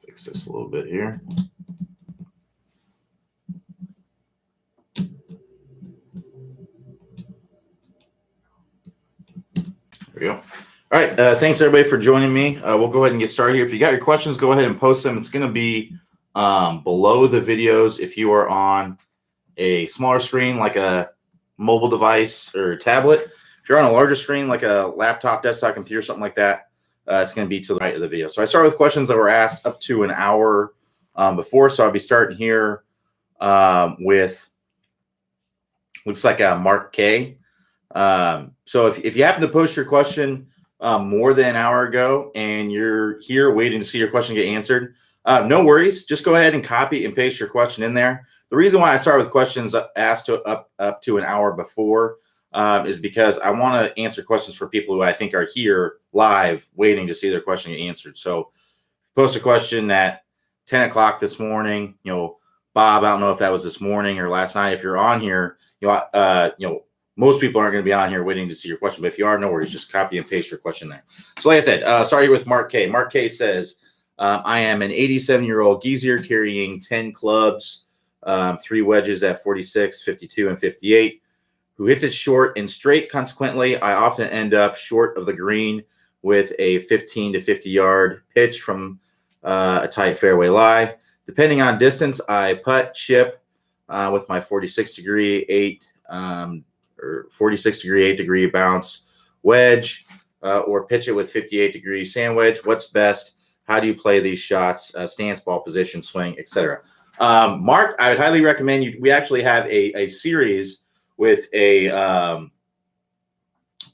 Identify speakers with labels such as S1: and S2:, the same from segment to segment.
S1: Fix this a little bit here. There we go. All right. Thanks, everybody, for joining me. We'll go ahead and get started here. If you got your questions, go ahead and post them. It's going to be below the videos if you are on a smaller screen like a mobile device or tablet. If you're on a larger screen like a laptop, desktop computer, something like that, it's going to be to the right of the video. So I start with questions that were asked up to an hour before. So I'll be starting here with, looks like Mark K. So if you happen to post your question more than an hour ago and you're here waiting to see your question get answered, no worries. Just go ahead and copy and paste your question in there. The reason why I start with questions asked up to an hour before is because I want to answer questions for people who I think are here live waiting to see their question get answered. So post a question at 10 o'clock this morning, Bob, I don't know if that was this morning or last night. If you're on here, most people aren't going to be on here waiting to see your question, but if you are, no worries, just copy and paste your question there. So like I said, starting with Mark K. Mark K says, I am an 87-year-old geezer carrying 10 clubs, 3 wedges at 46, 52, and 58, who hits it short and straight. Consequently, I often end up short of the green with a 15 to 50-yard pitch from a tight fairway lie. Depending on distance, I putt, chip with my 46-degree 8-degree bounce wedge, or pitch it with 58-degree sand wedge. What's best? How do you play these shots? Stance, ball position, swing, etc. Mark, I would highly recommend you. We actually have a series with a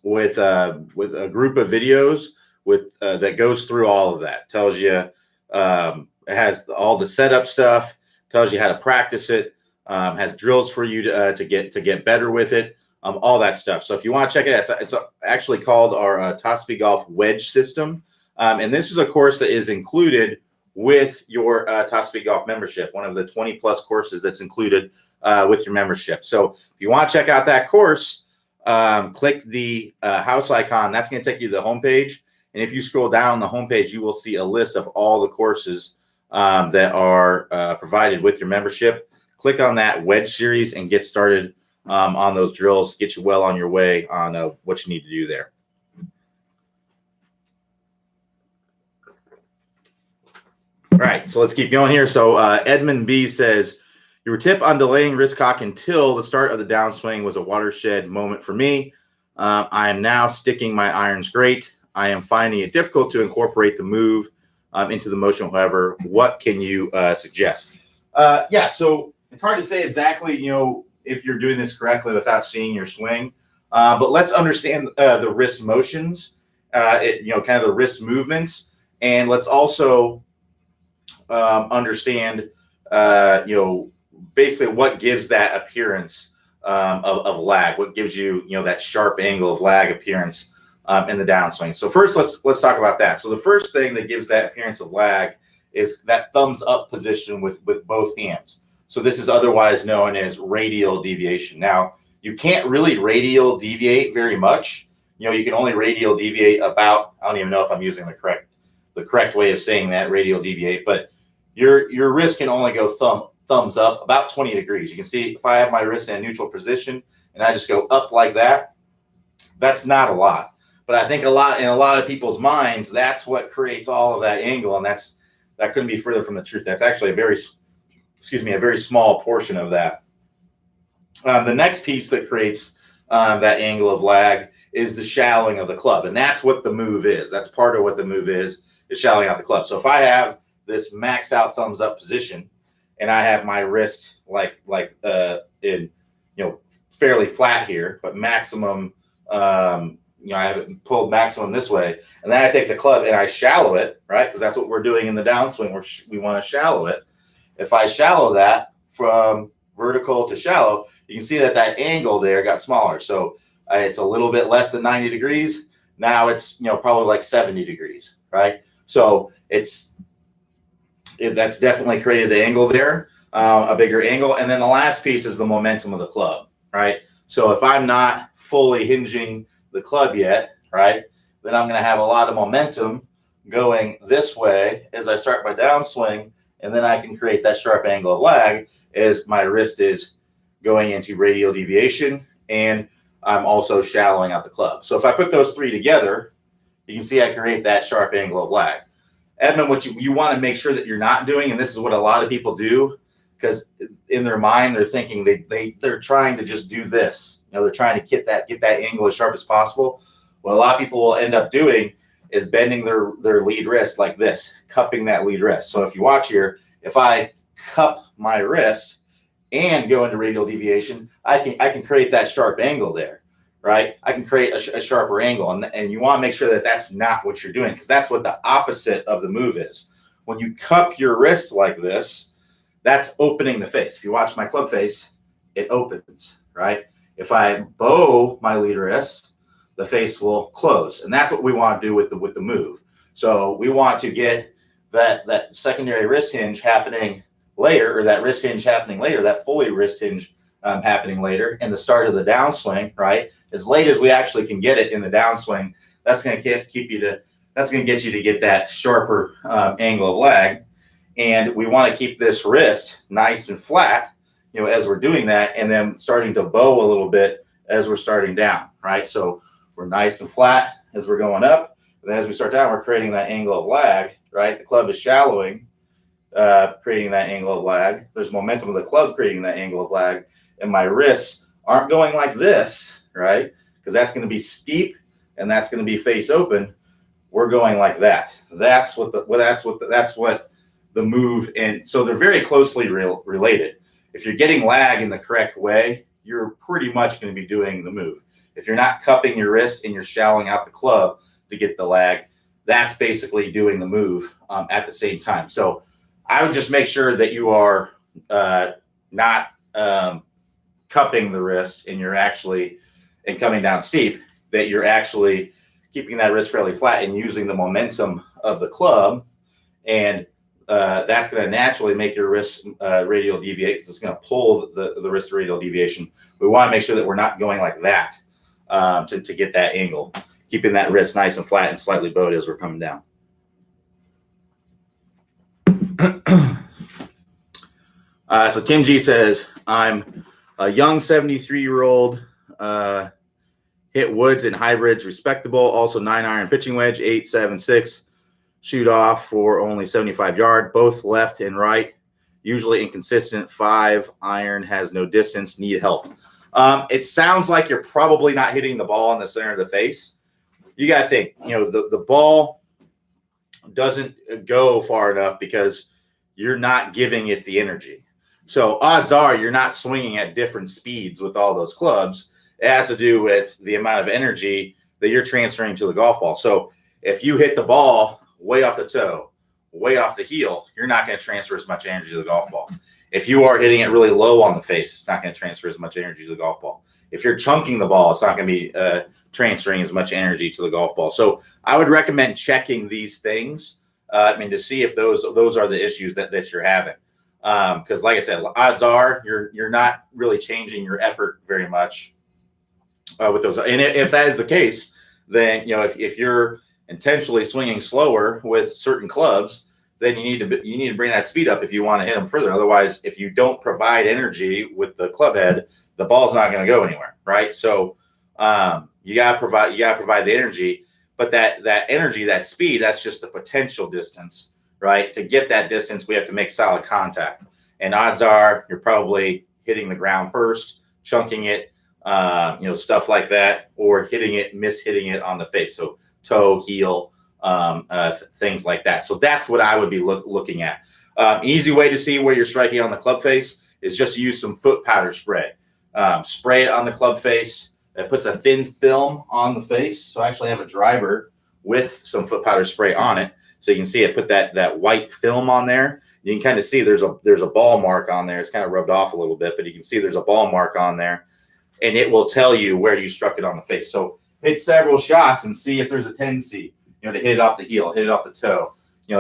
S1: group of videos that goes through all of that. Tells you, it has all the setup stuff. Tells you how to practice it. Has drills for you to get better with it. All that stuff. So if you want to check it out, it's actually called our Top Speed Golf Wedge System. And this is a course that is included with your Top Speed Golf membership, one of the 20-plus courses that's included with your membership. So if you want to check out that course, click the house icon. That's going to take you to the homepage. And if you scroll down the homepage, you will see a list of all the courses that are provided with your membership. Click on that wedge series and get started on those drills. Get you well on your way on what you need to do there. All right, so let's keep going here. So Edmund B says, your tip on delaying wrist cock until the start of the downswing was a watershed moment for me. I am now sticking my irons great. I am finding it difficult to incorporate the move into the motion. However, what can you suggest? So it's hard to say exactly, if you're doing this correctly without seeing your swing. But let's understand the wrist motions, kind of the wrist movements, and let's also understand, basically what gives that appearance of lag, what gives you, that sharp angle of lag appearance in the downswing. So first, let's talk about that. So the first thing that gives that appearance of lag is that thumbs up position with both hands. So this is otherwise known as radial deviation. Now, you can't really radial deviate very much. You can only radial deviate about, I don't even know if I'm using the correct way of saying that, radial deviate, but your wrist can only go thumbs up about 20 degrees. You can see if I have my wrist in a neutral position and I just go up like that, that's not a lot. But I think in a lot of people's minds, that's what creates all of that angle, and that couldn't be further from the truth. That's actually a very small portion of that. The next piece that creates that angle of lag is the shallowing of the club, and that's what the move is. That's part of what the move is shallowing out the club. So if I have this maxed out thumbs up position and I have my wrist in fairly flat here, but maximum, I have it pulled maximum this way, and then I take the club and I shallow it, right? Because that's what we're doing in the downswing. We want to shallow it. If I shallow that from vertical to shallow, you can see that angle there got smaller. So it's a little bit less than 90 degrees. Now it's probably like 70 degrees, right? So that's definitely created the angle there, a bigger angle. And then the last piece is the momentum of the club, right? So if I'm not fully hinging the club yet, right, then I'm going to have a lot of momentum going this way as I start my downswing, and then I can create that sharp angle of lag as my wrist is going into radial deviation, and I'm also shallowing out the club. So if I put those three together, you can see I create that sharp angle of lag. Edmund, what you want to make sure that you're not doing, and this is what a lot of people do, because in their mind they're thinking they're trying to just do this. They're trying to get that angle as sharp as possible. What a lot of people will end up doing is bending their lead wrist like this, cupping that lead wrist. So if you watch here, if I cup my wrist and go into radial deviation, I can create that sharp angle there, right? I can create a sharper angle, and you want to make sure that that's not what you're doing, because that's what the opposite of the move is. When you cup your wrist like this, that's opening the face. If you watch my club face, it opens, right? If I bow my lead wrist, the face will close, and that's what we want to do with the move. So we want to get that secondary wrist hinge happening later, or that wrist hinge happening later, that Foley wrist hinge happening later in the start of the downswing, right? As late as we actually can get it in the downswing, that's going to that's going to get you to get that sharper angle of lag. And we want to keep this wrist nice and flat, as we're doing that, and then starting to bow a little bit as we're starting down, right? So we're nice and flat as we're going up. And then as we start down, we're creating that angle of lag, right? The club is shallowing, creating that angle of lag. There's momentum of the club creating that angle of lag. And my wrists aren't going like this, right? Because that's going to be steep and that's going to be face open. We're going like that. That's what the move, and so they're very closely related. If you're getting lag in the correct way, you're pretty much going to be doing the move. If you're not cupping your wrist and you're shallowing out the club to get the lag, that's basically doing the move at the same time. So I would just make sure that you are not cupping the wrist and you're actually, and coming down steep, that you're actually keeping that wrist fairly flat and using the momentum of the club, and that's going to naturally make your wrist radial deviate, because it's going to pull the wrist to radial deviation. We want to make sure that we're not going like that to get that angle, keeping that wrist nice and flat and slightly bowed as we're coming down. So Tim G says, I'm a young 73-year-old, hit woods and hybrids, respectable, also 9-iron pitching wedge, 8.76. Shoot off for only 75 yard, both left and right, usually inconsistent. 5-iron, has no distance, need help. It sounds like you're probably not hitting the ball in the center of the face. You got to think, the ball doesn't go far enough because you're not giving it the energy. So odds are you're not swinging at different speeds with all those clubs. It has to do with the amount of energy that you're transferring to the golf ball. So if you hit the ball way off the toe, way off the heel, you're not going to transfer as much energy to the golf ball. If you are hitting it really low on the face, it's not going to transfer as much energy to the golf ball. If you're chunking the ball, it's not going to be transferring as much energy to the golf ball. So I would recommend checking these things, to see if those are the issues that you're having. Because like I said, odds are you're not really changing your effort very much with those. And if that is the case, then if you're intentionally swinging slower with certain clubs, then you need to bring that speed up if you want to hit them further. Otherwise, if you don't provide energy with the club head, the ball's not going to go anywhere, right? So you gotta provide the energy, but that energy, that speed, that's just the potential distance, right? To get that distance, we have to make solid contact, and odds are you're probably hitting the ground first, chunking it, stuff like that, or mishitting it on the face. So toe, heel, things like that. So that's what I would be looking at. Easy way to see where you're striking on the club face is just use some foot powder spray. Spray it on the club face. It puts a thin film on the face. So I actually have a driver with some foot powder spray on it. So you can see it put that white film on there. You can kind of see there's a ball mark on there. It's kind of rubbed off a little bit, but you can see there's a ball mark on there, and it will tell you where you struck it on the face. So hit several shots and see if there's a tendency, to hit it off the heel, hit it off the toe,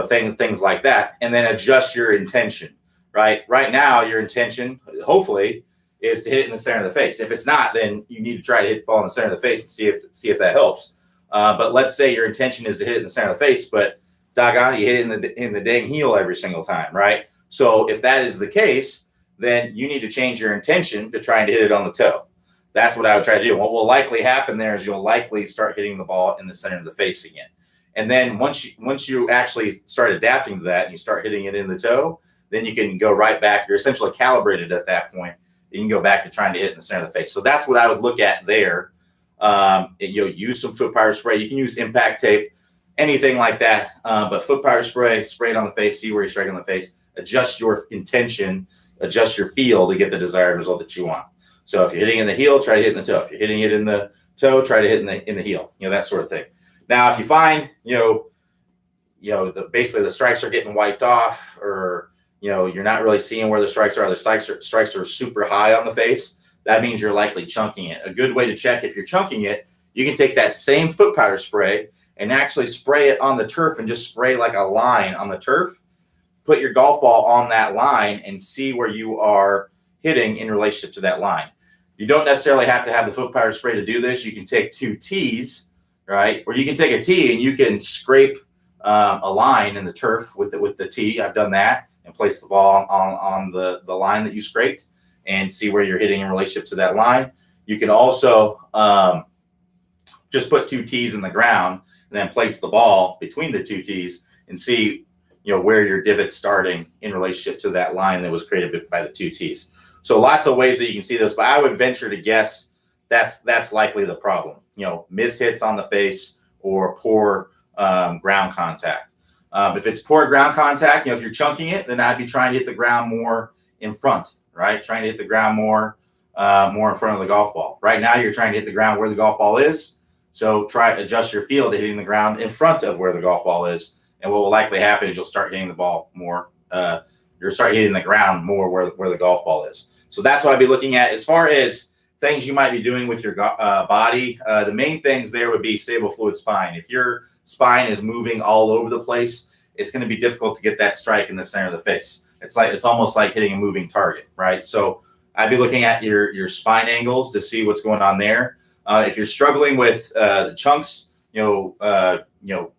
S1: things like that, and then adjust your intention. Right now, your intention, hopefully, is to hit it in the center of the face. If it's not, then you need to try to hit the ball in the center of the face and see if that helps. But let's say your intention is to hit it in the center of the face, but doggone it, you hit it in the dang heel every single time, right? So if that is the case, then you need to change your intention to trying to hit it on the toe. That's what I would try to do. What will likely happen there is you'll likely start hitting the ball in the center of the face again. And then once you actually start adapting to that and you start hitting it in the toe, then you can go right back. You're essentially calibrated at that point. You can go back to trying to hit it in the center of the face. So that's what I would look at there. Use some foot powder spray. You can use impact tape, anything like that. But foot powder spray it on the face, see where you're striking the face, adjust your intention, adjust your feel to get the desired result that you want. So if you're hitting in the heel, try to hit in the toe. If you're hitting it in the toe, try to hit in the heel, that sort of thing. Now, if you find, basically the strikes are getting wiped off, or, you're not really seeing where the strikes are, the strikes are super high on the face, that means you're likely chunking it. A good way to check if you're chunking it, you can take that same foot powder spray and actually spray it on the turf and just spray like a line on the turf. Put your golf ball on that line and see where you are hitting in relationship to that line. You don't necessarily have to have the foot powder spray to do this. You can take 2 tees, right? Or you can take a tee and you can scrape a line in the turf with the tee. I've done that, and place the ball on the line that you scraped and see where you're hitting in relationship to that line. You can also just put 2 tees in the ground and then place the ball between the 2 tees and see where your divot's starting in relationship to that line that was created by the 2 tees. So lots of ways that you can see this, but I would venture to guess that's likely the problem. Miss hits on the face or poor ground contact. If it's poor ground contact, if you're chunking it, then I'd be trying to hit the ground more in front, right? Trying to hit the ground more in front of the golf ball. Right now, you're trying to hit the ground where the golf ball is. So try to adjust your feel to hitting the ground in front of where the golf ball is. And what will likely happen is you'll start hitting the ball more. You'll start hitting the ground more where the golf ball is. So that's what I'd be looking at. As far as things you might be doing with your body, the main things there would be stable fluid spine. If your spine is moving all over the place, it's going to be difficult to get that strike in the center of the face. It's almost like hitting a moving target, right? So I'd be looking at your spine angles to see what's going on there. If you're struggling with the chunks,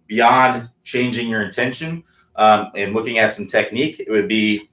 S1: beyond changing your intention and looking at some technique, it would be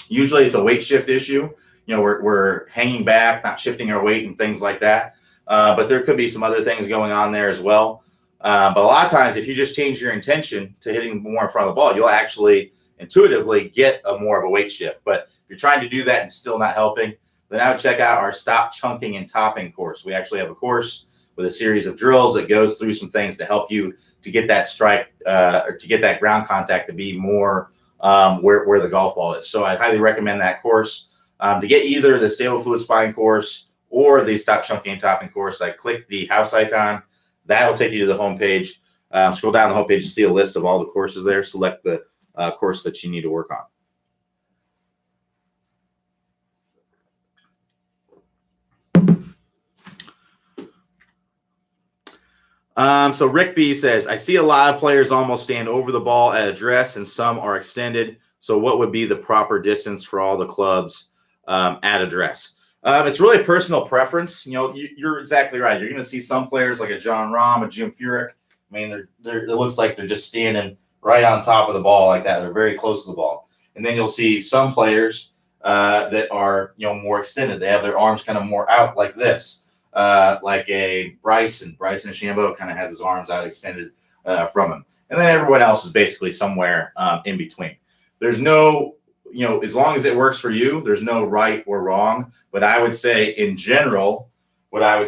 S1: usually it's a weight shift issue. We're hanging back, not shifting our weight and things like that. But there could be some other things going on there as well. But a lot of times, if you just change your intention to hitting more in front of the ball, you'll actually intuitively get more of a weight shift. But if you're trying to do that and still not helping, then I would check out our Stop Chunking and Topping course. We actually have a course with a series of drills that goes through some things to help you to get that strike or to get that ground contact to be more where the golf ball is. So I'd highly recommend that course. To get either the Stable Fluid Spine course or the Stop Chunking and Topping course, I click the house icon. That'll take you to the homepage. Scroll down the homepage to see a list of all the courses there. Select the course that you need to work on. So Rick B says, I see a lot of players almost stand over the ball at address and some are extended. So what would be the proper distance for all the clubs at address? It's really personal preference. You're exactly right. You're going to see some players like a John Rahm, a Jim Furyk. I mean, it looks like they're just standing right on top of the ball like that. They're very close to the ball. And then you'll see some players that are, more extended. They have their arms kind of more out like this. Like a Bryson DeChambeau kind of has his arms out extended from him. And then everyone else is basically somewhere in between. There's no, as long as it works for you, there's no right or wrong. But I would say in general, where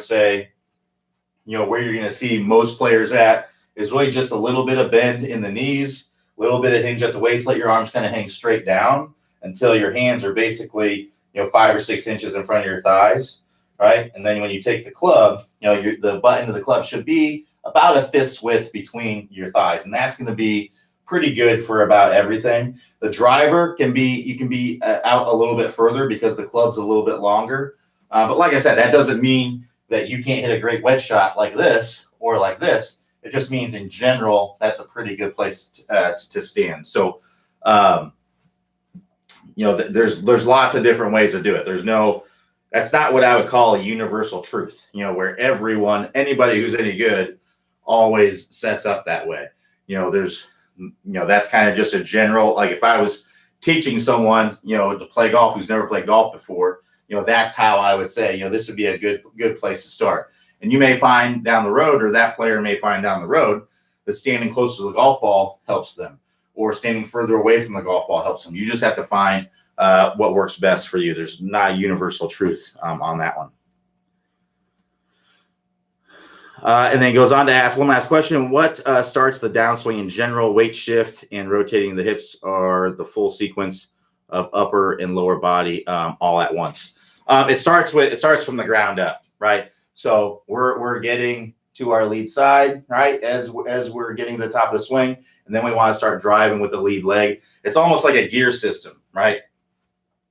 S1: you're going to see most players at is really just a little bit of bend in the knees, a little bit of hinge at the waist, let your arms kind of hang straight down until your hands are basically, 5 or 6 inches in front of your thighs. Right. And then when you take the club, the butt end of the club should be about a fist width between your thighs. And that's going to be pretty good for about everything. The driver you can be out a little bit further because the club's a little bit longer. But like I said, that doesn't mean that you can't hit a great wedge shot like this or like this. It just means in general, that's a pretty good place to stand. So, there's lots of different ways to do it. That's not what I would call a universal truth, where anybody who's any good always sets up that way. There's that's kind of just a general, like if I was teaching someone, to play golf who's never played golf before, that's how I would say, this would be a good place to start. And you may find down the road, or that player may find down the road, that standing close to the golf ball helps them, or standing further away from the golf ball helps them. You just have to find what works best for you. There's not a universal truth on that one. And then goes on to ask one last question. What starts the downswing in general? Weight shift and rotating the hips are the full sequence of upper and lower body all at once. It starts from the ground up, right? So we're getting to our lead side, right? As we're getting to the top of the swing, and then we want to start driving with the lead leg. It's almost like a gear system, right?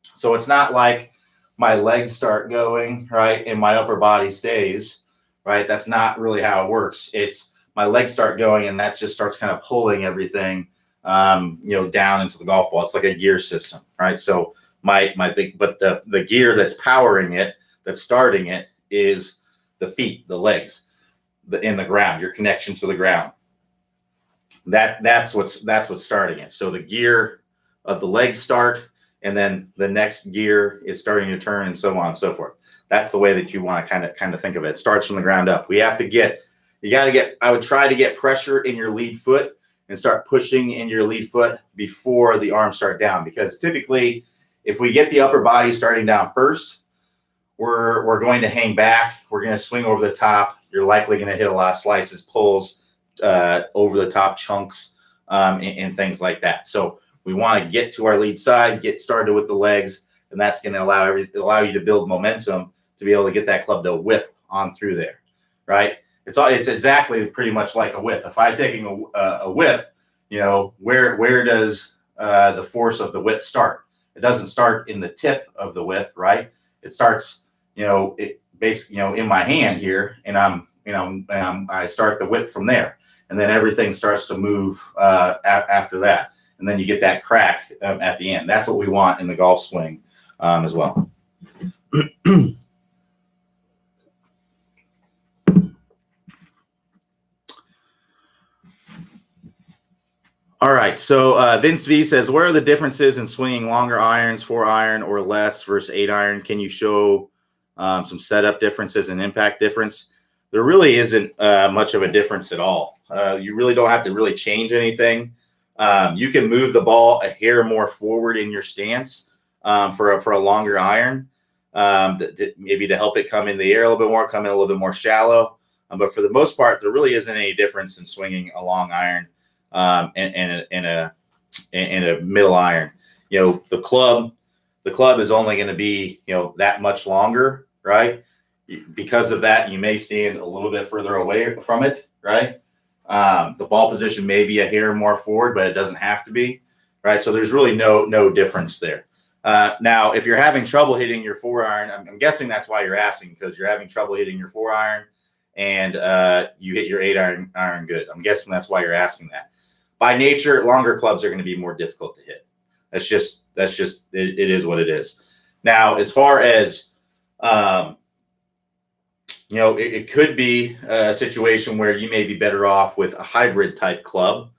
S1: So it's not like my legs start going, right, and my upper body stays, right? That's not really how it works. It's my legs start going, and that just starts kind of pulling everything, down into the golf ball. It's like a gear system, right? So the gear that's powering it, that's starting it, is the feet, the legs, in the ground, your connection to the ground. That's what's starting it. So the gear of the legs start, and then the next gear is starting to turn, and so on and so forth. That's the way that you want to kind of think of it. It starts from the ground up. I would try to get pressure in your lead foot and start pushing in your lead foot before the arms start down, because typically if we get the upper body starting down first, we're going to hang back. We're going to swing over the top. You're likely going to hit a lot of slices, pulls, over the top chunks, and things like that. So we want to get to our lead side, get started with the legs, and that's going to allow you to build momentum to be able to get that club to whip on through there, right? It's exactly pretty much like a whip. If I'm taking a whip, where does the force of the whip start? It doesn't start in the tip of the whip, right? It starts, in my hand here, and I start the whip from there, and then everything starts to move after that, and then you get that crack at the end. That's what we want in the golf swing as well. All right. So Vince V says, where are the differences in swinging longer irons, 4-iron or less versus 8-iron? Can you show some setup differences and impact difference? There really isn't much of a difference at all. You really don't have to really change anything. You can move the ball a hair more forward in your stance for a longer iron, maybe to help it come in the air a little bit more, come in a little bit more shallow. But for the most part, there really isn't any difference in swinging a long iron and a middle iron. The club is only going to be that much longer, right? Because of that, you may stand a little bit further away from it, right? The ball position may be a hair more forward, but it doesn't have to be, right? So there's really no difference there. Now, if you're having trouble hitting your 4-iron, I'm guessing that's why you're asking, because you're having trouble hitting your 4-iron and you hit your 8-iron good. I'm guessing that's why you're asking that. By nature, longer clubs are going to be more difficult to hit. That's just it is what it is. Now, as far as it could be a situation where you may be better off with a hybrid type club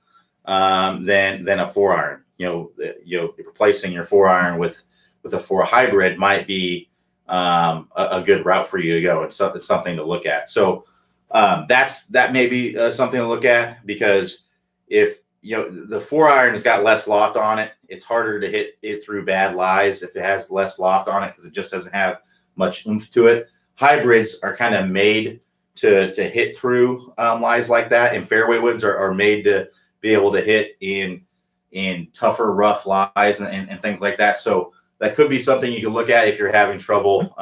S1: than a 4-iron. Replacing your 4-iron with a 4 hybrid might be a good route for you to go. It's something to look at. So that may be something to look at, because if the 4-iron has got less loft on it, it's harder to hit it through bad lies if it has less loft on it, because it just doesn't have much oomph to it. Hybrids are kind of made to hit through lies like that, and fairway woods are made to be able to hit in tougher, rough lies and things like that. So that could be something you can look at if you're having trouble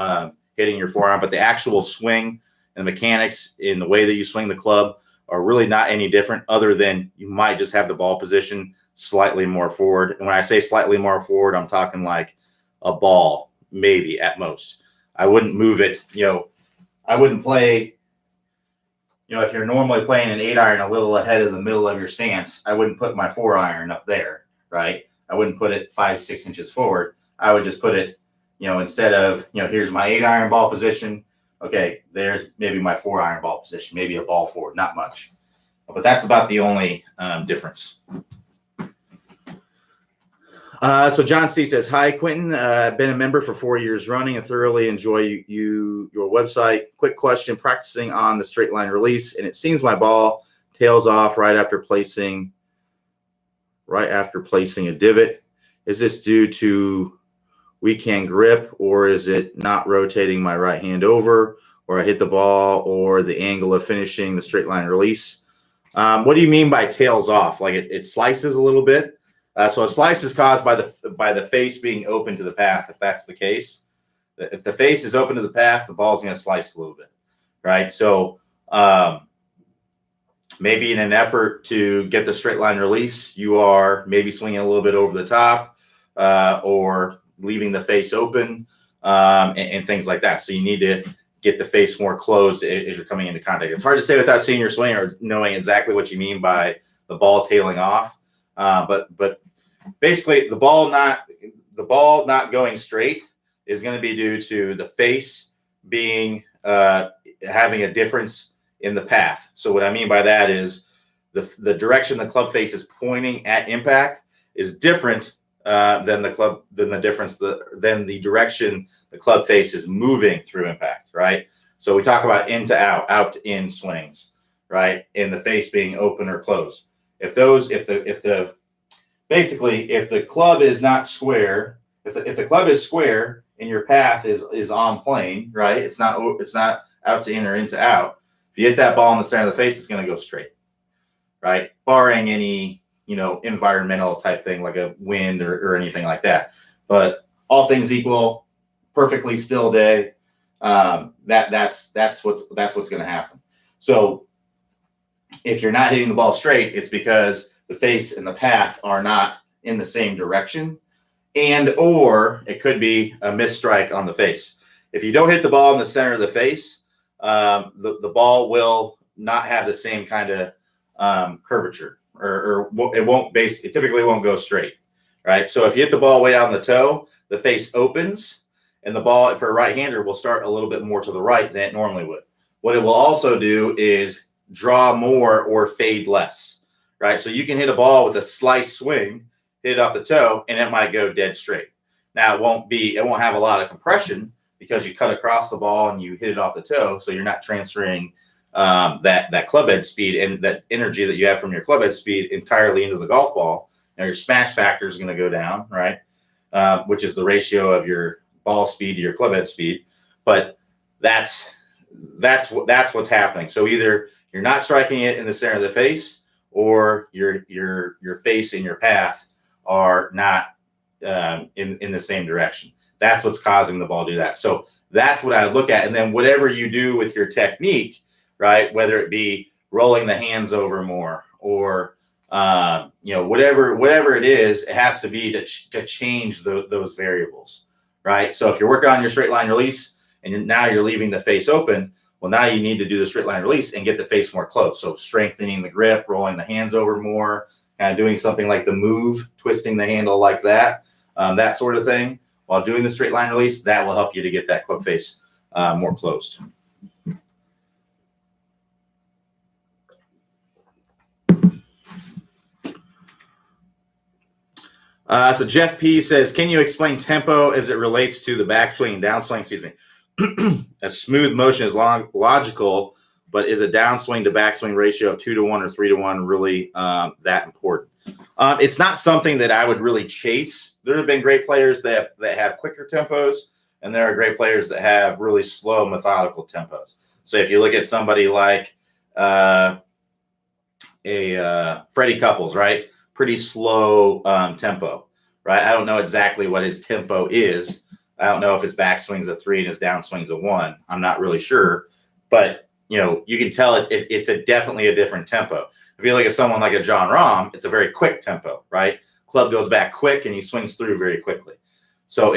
S1: hitting your 4-iron. But the actual swing and the mechanics in the way that you swing the club are really not any different, other than you might just have the ball position slightly more forward. And when I say slightly more forward, I'm talking like a ball, maybe at most. I wouldn't move it. I wouldn't play, if you're normally playing an 8-iron a little ahead of the middle of your stance, I wouldn't put my 4-iron up there, right? I wouldn't put it 5-6 inches forward. I would just put it, instead of, here's my 8-iron ball position. Okay, there's maybe my 4-iron ball position, maybe a ball forward, not much. But that's about the only difference. So John C says, "Hi, Quentin. I've been a member for 4 years running and thoroughly enjoy your website. Quick question: practicing on the straight line release, and it seems my ball tails off right after placing a divot. Is this due to weak hand grip, or is it not rotating my right hand over, or I hit the ball, or the angle of finishing the straight line release?" What do you mean by tails off? Like it slices a little bit? So a slice is caused by the face being open to the path. If that's the case, if the face is open to the path, the ball's going to slice a little bit, right? So maybe in an effort to get the straight line release, you are maybe swinging a little bit over the top or leaving the face open and things like that. So you need to get the face more closed as you're coming into contact. It's hard to say without seeing your swing or knowing exactly what you mean by the ball tailing off. But basically, the ball not going straight is going to be due to the face being having a difference in the path. So what I mean by that is the direction the club face is pointing at impact is different than the direction the club face is moving through impact, right? So we talk about in to out, out to in swings, right? And the face being open or closed. If the club is not square, if the club is square and your path is on plane, right? It's not out to in or in to out. If you hit that ball in the center of the face, it's going to go straight, right? Barring any environmental type thing like a wind or anything like that. But all things equal, perfectly still day, that's what's going to happen. So if you're not hitting the ball straight, it's because the face and the path are not in the same direction, or it could be a missed strike on the face. If you don't hit the ball in the center of the face, the ball will not have the same kind of curvature, or it typically won't go straight, right? So if you hit the ball way out on the toe, the face opens, and the ball for a right-hander will start a little bit more to the right than it normally would. What it will also do is draw more or fade less, right? So you can hit a ball with a slice swing, hit it off the toe, and it might go dead straight. Now it won't have a lot of compression because you cut across the ball and you hit it off the toe, so you're not transferring that club head speed and that energy that you have from your club head speed entirely into the golf ball. Now your smash factor is going to go down, right? Which is the ratio of your ball speed to your club head speed. But that's what's happening. So either you're not striking it in the center of the face, or your face and your path are not in the same direction. That's what's causing the ball to do that. So that's what I look at. And then whatever you do with your technique, right, whether it be rolling the hands over more or whatever it is, it has to be to change those variables, right? So if you're working on your straight line release and now you're leaving the face open, well, now you need to do the straight line release and get the face more close. So strengthening the grip, rolling the hands over more, kind of doing something like the move, twisting the handle like that, that sort of thing. While doing the straight line release, that will help you to get that club face more closed. So Jeff P says, can you explain tempo as it relates to the backswing and downswing? Excuse me. A smooth motion is logical, but is a downswing to backswing ratio of 2-to-1 or 3-to-1 really that important? It's not something that I would really chase. There have been great players that have quicker tempos, and there are great players that have really slow, methodical tempos. So if you look at somebody like Freddie Couples, right? Pretty slow tempo, right? I don't know exactly what his tempo is. I don't know if his backswing's a 3 and his downswing's a 1. I'm not really sure, but you can tell it's definitely a different tempo. If you look at someone like a John Rahm, it's a very quick tempo, right? Club goes back quick and he swings through very quickly. So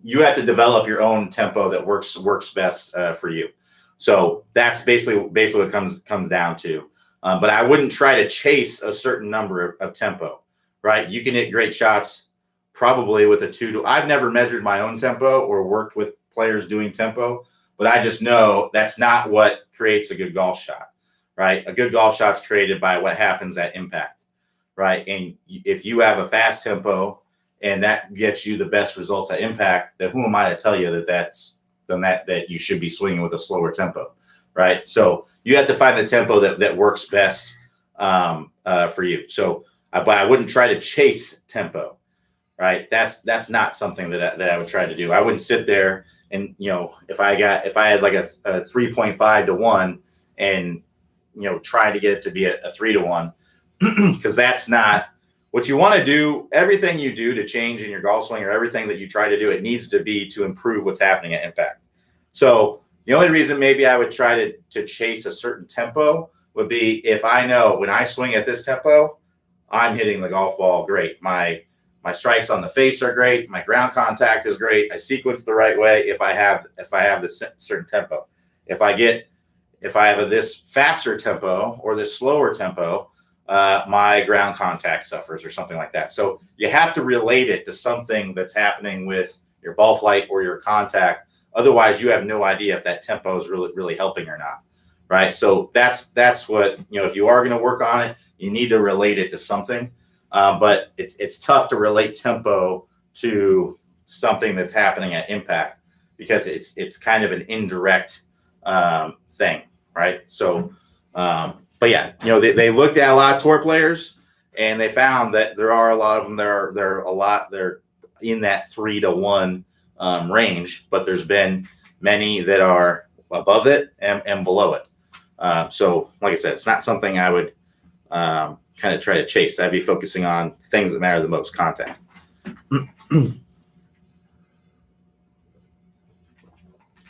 S1: you have to develop your own tempo that works best for you. So that's basically what it comes down to. But I wouldn't try to chase a certain number of tempo, right? You can hit great shots probably with a 2 to. I've never measured my own tempo or worked with players doing tempo, but I just know that's not what creates a good golf shot, right? A good golf shot's created by what happens at impact, right? And if you have a fast tempo and that gets you the best results at impact, then who am I to tell you that you should be swinging with a slower tempo, right? So you have to find the tempo that works best for you. So, but I wouldn't try to chase tempo, right? That's not something that I would try to do. I wouldn't sit there and, if I had like a 3.5 to 1 and, try to get it to be a 3 to 1, because that's not what you want to do. Everything you do to change in your golf swing, or everything that you try to do, it needs to be to improve what's happening at impact. So the only reason maybe I would try to chase a certain tempo would be if I know when I swing at this tempo, I'm hitting the golf ball great. My strikes on the face are great. My ground contact is great. I sequence the right way if I have this certain tempo. If I have this faster tempo or this slower tempo, my ground contact suffers or something like that. So you have to relate it to something that's happening with your ball flight or your contact. Otherwise, you have no idea if that tempo is really helping or not, right? So that's what, if you are going to work on it, you need to relate it to something. But it's tough to relate tempo to something that's happening at impact, because it's kind of an indirect thing, right? So, but yeah, they looked at a lot of tour players, and they found that there are a lot of them. They're in that 3 to 1 range, but there's been many that are above it and below it. So, like I said, it's not something I would kind of try to chase. I'd be focusing on things that matter the most: contact.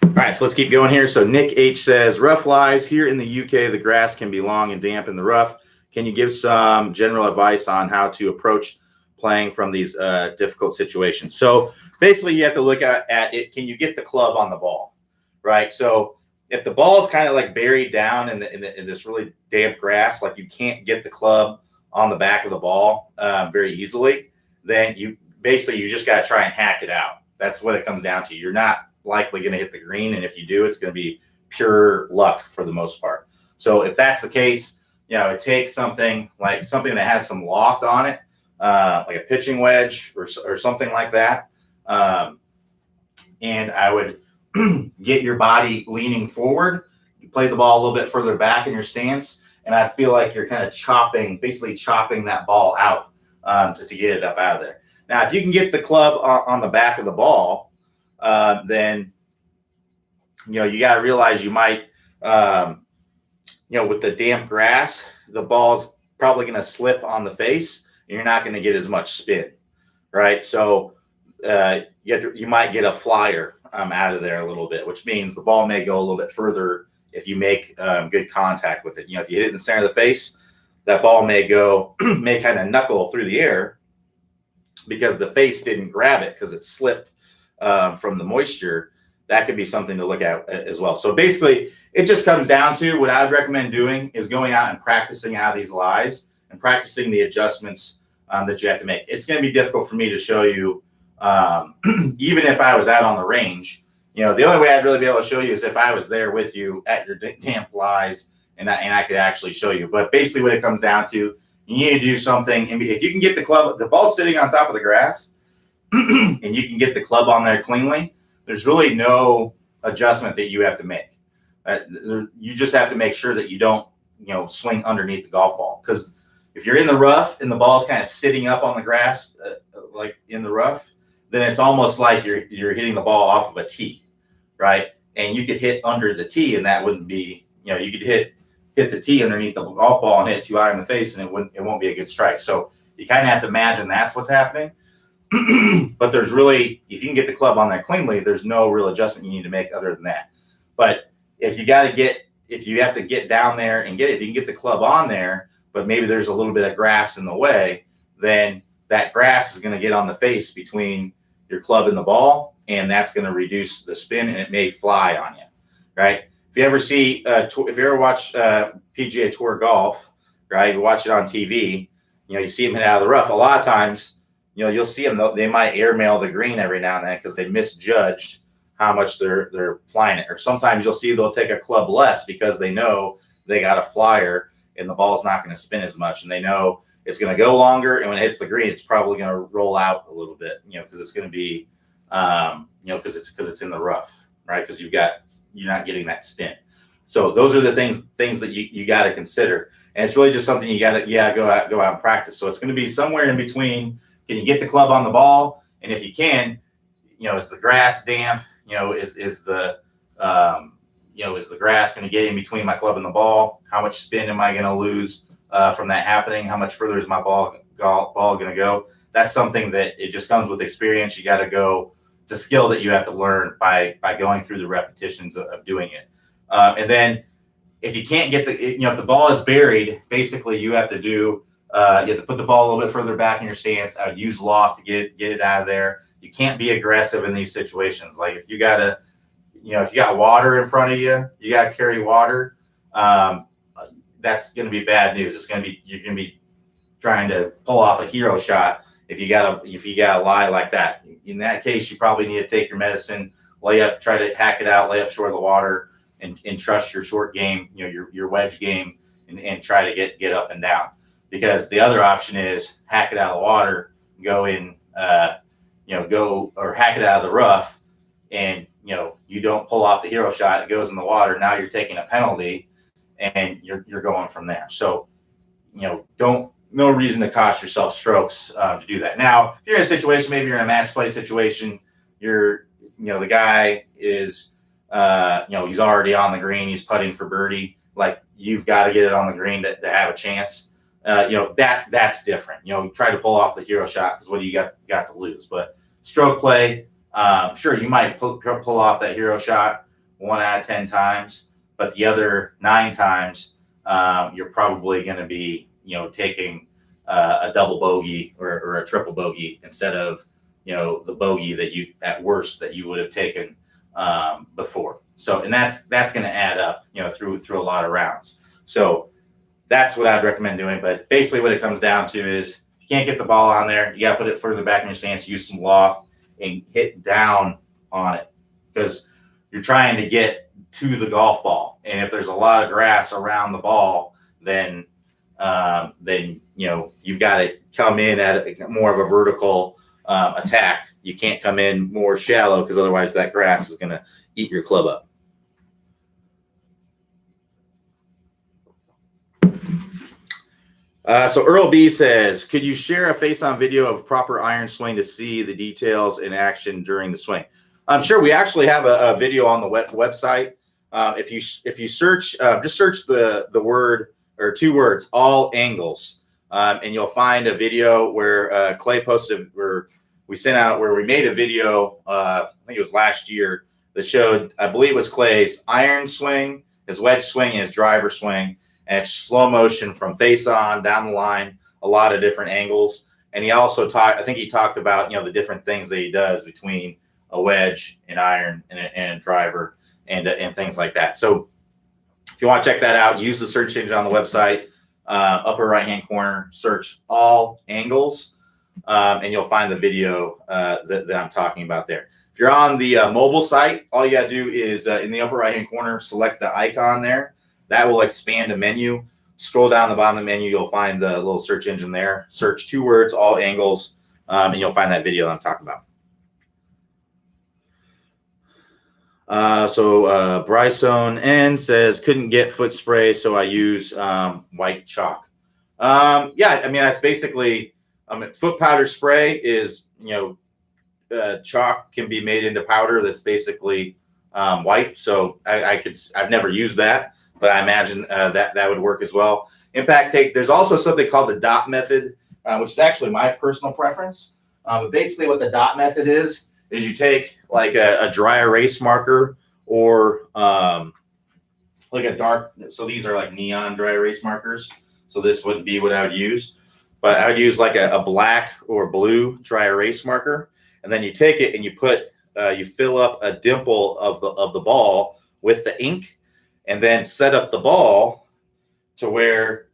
S1: All right, so let's keep going here. So Nick H says, rough lies. Here in the UK, the grass can be long and damp in the rough. Can you give some general advice on how to approach playing from these difficult situations? So basically, you have to look at it. Can you get the club on the ball, right? So if the ball is kind of like buried down in this really damp grass, like you can't get the club on the back of the ball very easily, then you just got to try and hack it out. That's what it comes down to. You're not likely going to hit the green, and if you do, it's going to be pure luck for the most part. So if that's the case, it takes something that has some loft on it, like a pitching wedge or something like that. And I would get your body leaning forward. You play the ball a little bit further back in your stance, and I feel like you're kind of basically chopping that ball out to get it up out of there. Now, if you can get the club on the back of the ball, then you got to realize you might, with the damp grass, the ball's probably going to slip on the face, and you're not going to get as much spin, right? So you might get a flyer out of there a little bit, which means the ball may go a little bit further if you make good contact with it. If you hit it in the center of the face, that ball may kind of knuckle through the air because the face didn't grab it because it slipped from the moisture. That could be something to look at as well. So basically, it just comes down to what I'd recommend doing is going out and practicing out these lies and practicing the adjustments that you have to make. It's going to be difficult for me to show you, even if I was out on the range. The only way I'd really be able to show you is if I was there with you at your damp lies, and I could actually show you. But basically, what it comes down to, you need to do something. And if you can get the ball sitting on top of the grass, and you can get the club on there cleanly, there's really no adjustment that you have to make. You just have to make sure that you don't, swing underneath the golf ball. Because if you're in the rough and the ball's kind of sitting up on the grass, like in the rough, then it's almost like you're hitting the ball off of a tee, right? And you could hit under the tee, and that wouldn't be, you could hit the tee underneath the golf ball and hit it too high in the face, and it won't be a good strike. So you kind of have to imagine that's what's happening. But there's really, if you can get the club on there cleanly, there's no real adjustment you need to make other than that. But if you have to get down there and if you can get the club on there, but maybe there's a little bit of grass in the way, then that grass is going to get on the face between your club and the ball, and that's going to reduce the spin, and it may fly on you, right? If you ever watch PGA Tour golf, right, you watch it on TV, you see them hit out of the rough. A lot of times, you'll see them, they might airmail the green every now and then because they misjudged how much they're flying it. Or sometimes you'll see they'll take a club less because they know they got a flyer and the ball's not going to spin as much. And they know it's going to go longer, and when it hits the green, it's probably going to roll out a little bit, because it's going to be, because it's in the rough, right? Because you're not getting that spin. So those are the things that you got to consider, and it's really just something you got to go out and practice. So it's going to be somewhere in between. Can you get the club on the ball? And if you can, is the grass damp? Is the grass going to get in between my club and the ball? How much spin am I going to lose from that happening? How much further is my ball going to go? That's something that it just comes with experience. You got to go. It's a skill that you have to learn by going through the repetitions of doing it. And then if you can't get if the ball is buried, basically you have to you have to put the ball a little bit further back in your stance. I would use loft to get it out of there. You can't be aggressive in these situations. Like if you got water in front of you, you got to carry water. That's going to be bad news. You're going to be trying to pull off a hero shot if you got to lie like that. In that case, you probably need to take your medicine, lay up, try to hack it out, lay up short of the water, and trust your short game, your wedge game, and try to get up and down. Because the other option is hack it out of the water, go in, or hack it out of the rough, and you don't pull off the hero shot. It goes in the water. Now you're taking a penalty, and you're going from there. So, no reason to cost yourself strokes to do that. Now, if you're in a situation, maybe you're in a match play situation, the guy is, he's already on the green, he's putting for birdie. Like you've got to get it on the green to have a chance. That's different. Try to pull off the hero shot because what do you got to lose? But stroke play, sure, you might pull off that hero shot 1 out of 10 times, but the other 9 times, you're probably going to be, taking a double bogey or a triple bogey instead of, the bogey that at worst that you would have taken before. So, and that's going to add up, through a lot of rounds. So that's what I'd recommend doing. But basically what it comes down to is if you can't get the ball on there, you got to put it further back in your stance, use some loft and hit down on it because you're trying to get to the golf ball. And if there's a lot of grass around the ball, then you've got to come in at more of a vertical attack. You can't come in more shallow because otherwise that grass is going to eat your club up. So Earl B says, could you share a face-on video of proper iron swing to see the details in action during the swing? I'm sure we actually have a video on the website. If you search, just search the word or 2 words, all angles, and you'll find a video where Clay posted where we made a video, I think it was last year, that showed, I believe it was Clay's iron swing, his wedge swing, and his driver swing. And it's slow motion from face on down the line, a lot of different angles. And he also talked about, the different things that he does between a wedge, an iron, and a driver, and things like that. So if you want to check that out, use the search engine on the website, upper right-hand corner, search all angles, and you'll find the video that I'm talking about there. If you're on the mobile site, all you got to do is in the upper right-hand corner, select the icon there. That will expand a menu. Scroll down the bottom of the menu. You'll find the little search engine there. Search 2 words, all angles, and you'll find that video that I'm talking about. So Bryson N says, couldn't get foot spray, so I use white chalk. That's basically foot powder spray is, chalk can be made into powder that's basically white. So I've never used that, but I imagine that would work as well. Impact take. There's also something called the dot method, which is actually my personal preference. But basically what the dot method is you take like a dry erase marker or like a dark, so these are like neon dry erase markers. So this wouldn't be what I would use, but I would use like a black or blue dry erase marker. And then you take it and you fill up a dimple of the ball with the ink, and then set up the ball to where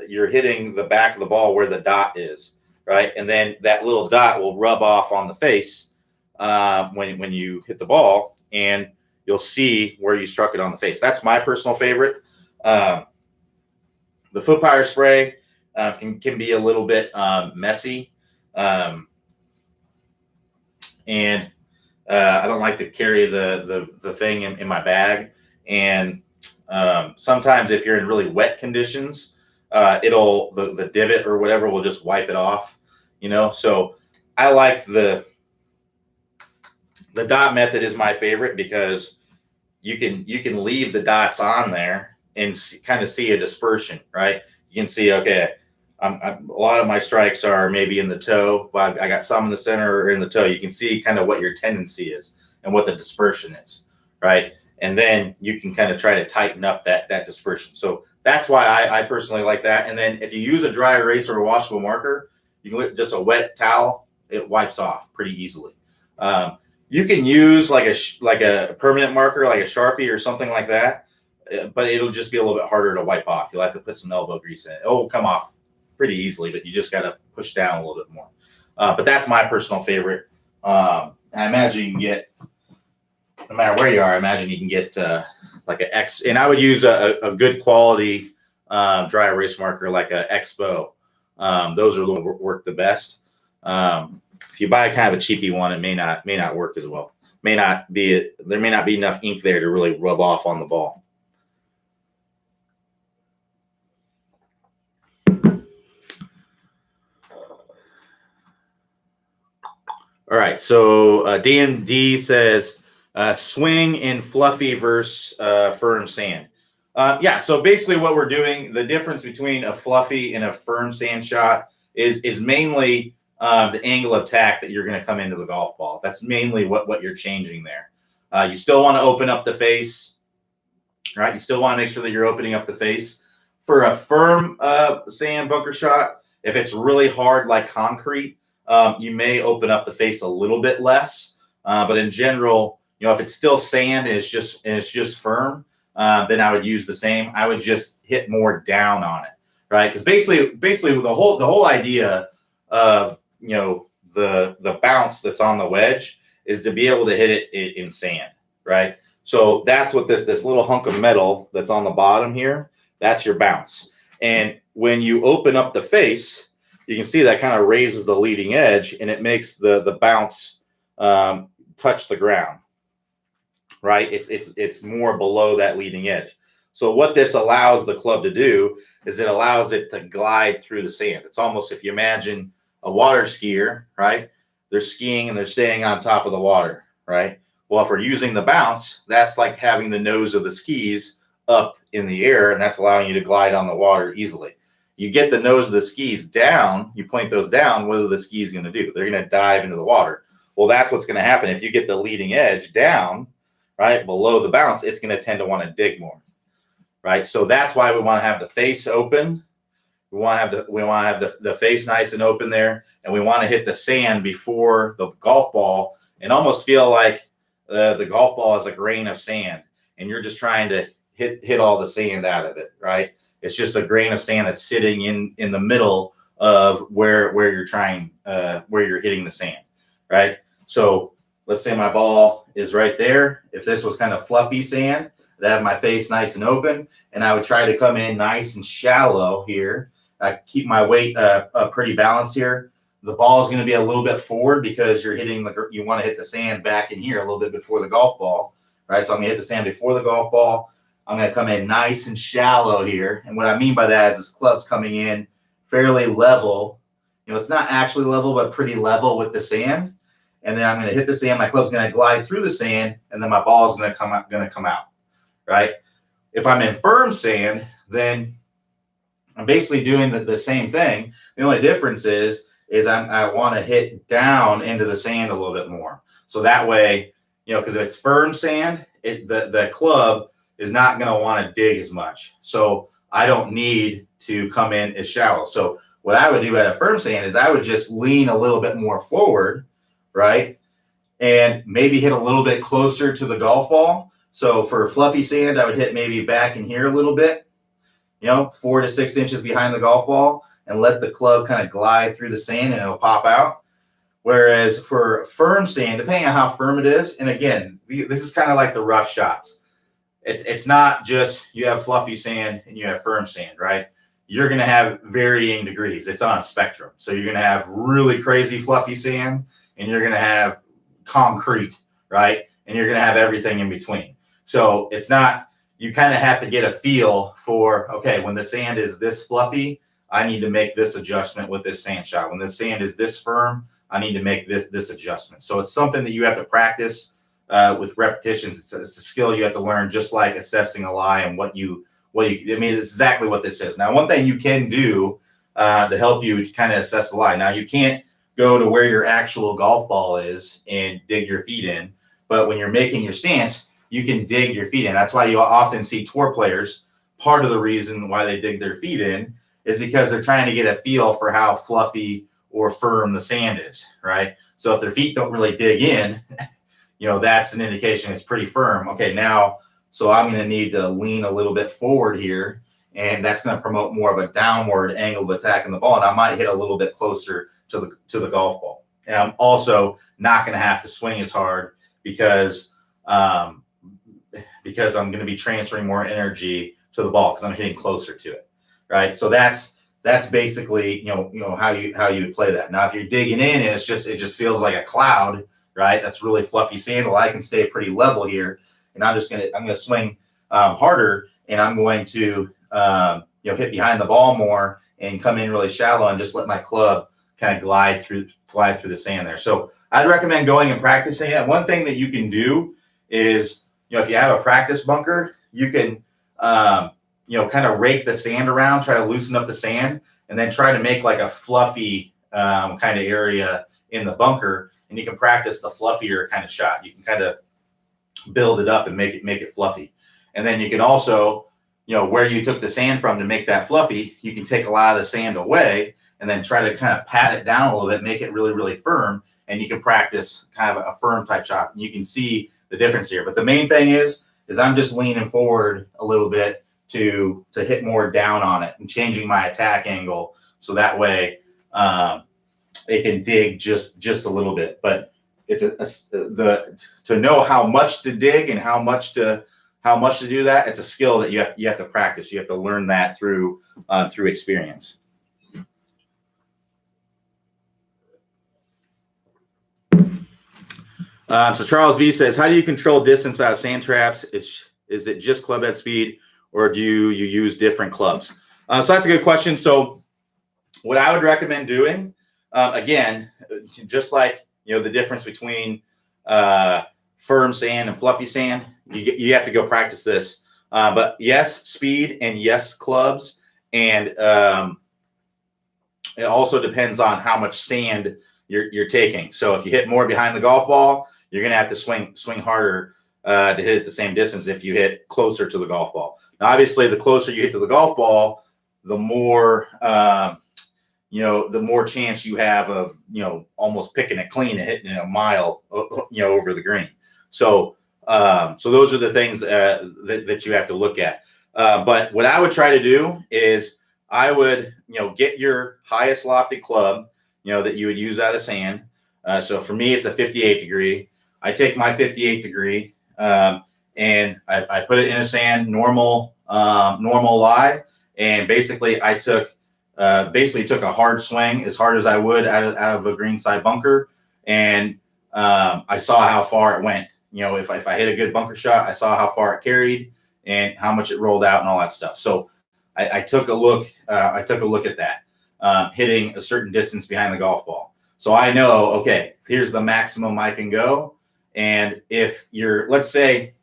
S1: you're hitting the back of the ball where the dot is, right? And then that little dot will rub off on the face when you hit the ball, and you'll see where you struck it on the face. That's my personal favorite. The foot power spray can be a little bit messy, and I don't like to carry the thing in my bag. And sometimes if you're in really wet conditions, the divot or whatever will just wipe it off. So I like the dot method is my favorite because you can leave the dots on there and kind of see a dispersion, right? You can see, okay, a lot of my strikes are maybe in the toe, but I got some in the center or in the toe. You can see kind of what your tendency is and what the dispersion is, right? And then you can kind of try to tighten up that dispersion. So that's why I personally like that. And then if you use a dry erase or a washable marker, you can just a wet towel, it wipes off pretty easily. You can use like a permanent marker, like a Sharpie or something like that, but it'll just be a little bit harder to wipe off. You'll have to put some elbow grease in it. It will come off pretty easily, but you just got to push down a little bit more. But that's my personal favorite. I imagine you can get, no matter where you are, I imagine you can get like an X, and I would use a good quality dry erase marker like a Expo. Those are the ones that work the best. If you buy kind of a cheapy one, it may not work as well. There may not be enough ink there to really rub off on the ball. All right, so Dan D says swing in fluffy versus firm sand. Yeah, so basically what we're doing, the difference between a fluffy and a firm sand shot is mainly the angle of attack that you're going to come into the golf ball. That's mainly what you're changing there. You still want to open up the face, right? You still want to make sure that you're opening up the face. For a firm sand bunker shot, if it's really hard like concrete, you may open up the face a little bit less. But in general, if it's still sand and it's just firm, then I would use the same. I would just hit more down on it, right? Because basically the whole idea of the bounce that's on the wedge is to be able to hit it in sand, right? So that's what this little hunk of metal that's on the bottom here, that's your bounce. And when you open up the face, you can see that kind of raises the leading edge and it makes the bounce touch the ground, right? It's more below that leading edge. So what this allows the club to do is it allows it to glide through the sand. It's almost, if you imagine a water skier, right? They're skiing and they're staying on top of the water, right? Well, if we're using the bounce, that's like having the nose of the skis up in the air, and that's allowing you to glide on the water easily. You get the nose of the skis down, you point those down, what are the skis going to do? They're going to dive into the water. Well, that's what's going to happen. If you get the leading edge down, right, below the bounce, it's going to tend to want to dig more, right? So that's why we want to have the face open. We want to have the face nice and open there, and we want to hit the sand before the golf ball and almost feel like the golf ball is a grain of sand, and you're just trying to hit all the sand out of it, right? It's just a grain of sand that's sitting in the middle of where you're hitting the sand, right? So let's say my ball is right there. If this was kind of fluffy sand, I'd have my face nice and open, and I would try to come in nice and shallow here. I keep my weight pretty balanced here. The ball is going to be a little bit forward because you want to hit the sand back in here a little bit before the golf ball, right? So I'm going to hit the sand before the golf ball. I'm going to come in nice and shallow here. And what I mean by that is this club's coming in fairly level. It's not actually level, but pretty level with the sand. And then I'm going to hit the sand. My club's going to glide through the sand, and then my ball is going to come out, right? If I'm in firm sand, then I'm basically doing the same thing. The only difference is I want to hit down into the sand a little bit more. So that way, because if it's firm sand, the club is not going to want to dig as much. So I don't need to come in as shallow. So what I would do at a firm sand is I would just lean a little bit more forward, right? And maybe hit a little bit closer to the golf ball. So for fluffy sand, I would hit maybe back in here a little bit, 4 to 6 inches behind the golf ball, and let the club kind of glide through the sand and it'll pop out. Whereas for firm sand, depending on how firm it is, and again, this is kind of like the rough shots. It's not just you have fluffy sand and you have firm sand, right? you're going to have varying degrees. It's on a spectrum. So you're going to have really crazy fluffy sand, and you're going to have concrete, right? And you're going to have everything in between. So it's not, you kind of have to get a feel for, okay, when the sand is this fluffy, I need to make this adjustment with this sand shot. When the sand is this firm, I need to make this adjustment. So it's something that you have to practice with repetitions. It's a skill you have to learn, just like assessing a lie and what you, I mean, it's exactly what this is. Now, one thing you can do to help you to kind of assess the lie. Now, you can't go to where your actual golf ball is and dig your feet in, but when you're making your stance, you can dig your feet in. That's why you often see tour players. Part of the reason why they dig their feet in is because they're trying to get a feel for how fluffy or firm the sand is, right? So if their feet don't really dig in, that's an indication it's pretty firm. Okay, now, so I'm going to need to lean a little bit forward here, and that's going to promote more of a downward angle of attack in the ball, and I might hit a little bit closer to the golf ball. And I'm also not going to have to swing as hard because I'm going to be transferring more energy to the ball because I'm hitting closer to it, right? So that's basically how you play that. Now, if you're digging in and it just feels like a cloud, right? That's really fluffy sand. Well, I can stay pretty level here, and I'm gonna swing harder, and I'm going to hit behind the ball more and come in really shallow and just let my club kind of glide through the sand there. So I'd recommend going and practicing it. One thing that you can do is, if you have a practice bunker, you can kind of rake the sand around, try to loosen up the sand, and then try to make like a fluffy kind of area in the bunker, and you can practice the fluffier kind of shot. You can kind of build it up and make it fluffy. And then you can also, where you took the sand from to make that fluffy, you can take a lot of the sand away and then try to kind of pat it down a little bit, make it really, really firm, and you can practice kind of a firm type shot. And you can see the difference here. But the main thing is I'm just leaning forward a little bit to hit more down on it and changing my attack angle so that way it can dig just a little bit. But it's to know how much to dig and how much to do that. It's a skill that you have to practice. You have to learn that through experience. So Charles V says, how do you control distance out of sand traps? Is it just club head speed, or do you use different clubs? So that's a good question. So what I would recommend doing, again, just like the difference between firm sand and fluffy sand, you have to go practice this. But yes, speed, and yes, clubs, and it also depends on how much sand you're taking. So if you hit more behind the golf ball, you're going to have to swing harder to hit at the same distance if you hit closer to the golf ball. Now, obviously, the closer you hit to the golf ball, the more the more chance you have of almost picking it clean and hitting it a mile over the green. So those are the things that you have to look at. But what I would try to do is I would get your highest lofted club that you would use out of sand. So for me, it's a 58 degree. I take my 58 degree and I put it in a sand normal lie, and basically I took a hard swing, as hard as I would out of a greenside bunker, and I saw how far it went. If I hit a good bunker shot, I saw how far it carried and how much it rolled out and all that stuff. So I took a look. I took a look at that, hitting a certain distance behind the golf ball. So I know, okay, here's the maximum I can go. And if you're, let's say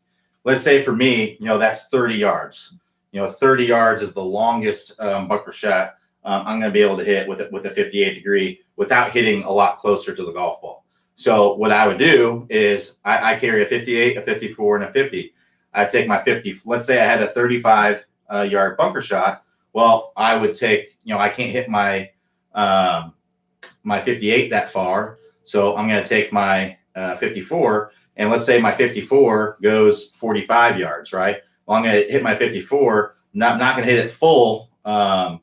S1: for me, that's 30 yards. 30 yards is the longest bunker shot I'm going to be able to hit with a 58 degree without hitting a lot closer to the golf ball. So what I would do is I carry a 58, a 54, and a 50. I take my 50. Let's say I had a 35 yard bunker shot. Well, I would take, I can't hit my 58 that far. So I'm going to take my 54, and let's say my 54 goes 45 yards, right? Well, I'm going to hit my 54, not going to hit it full. I'm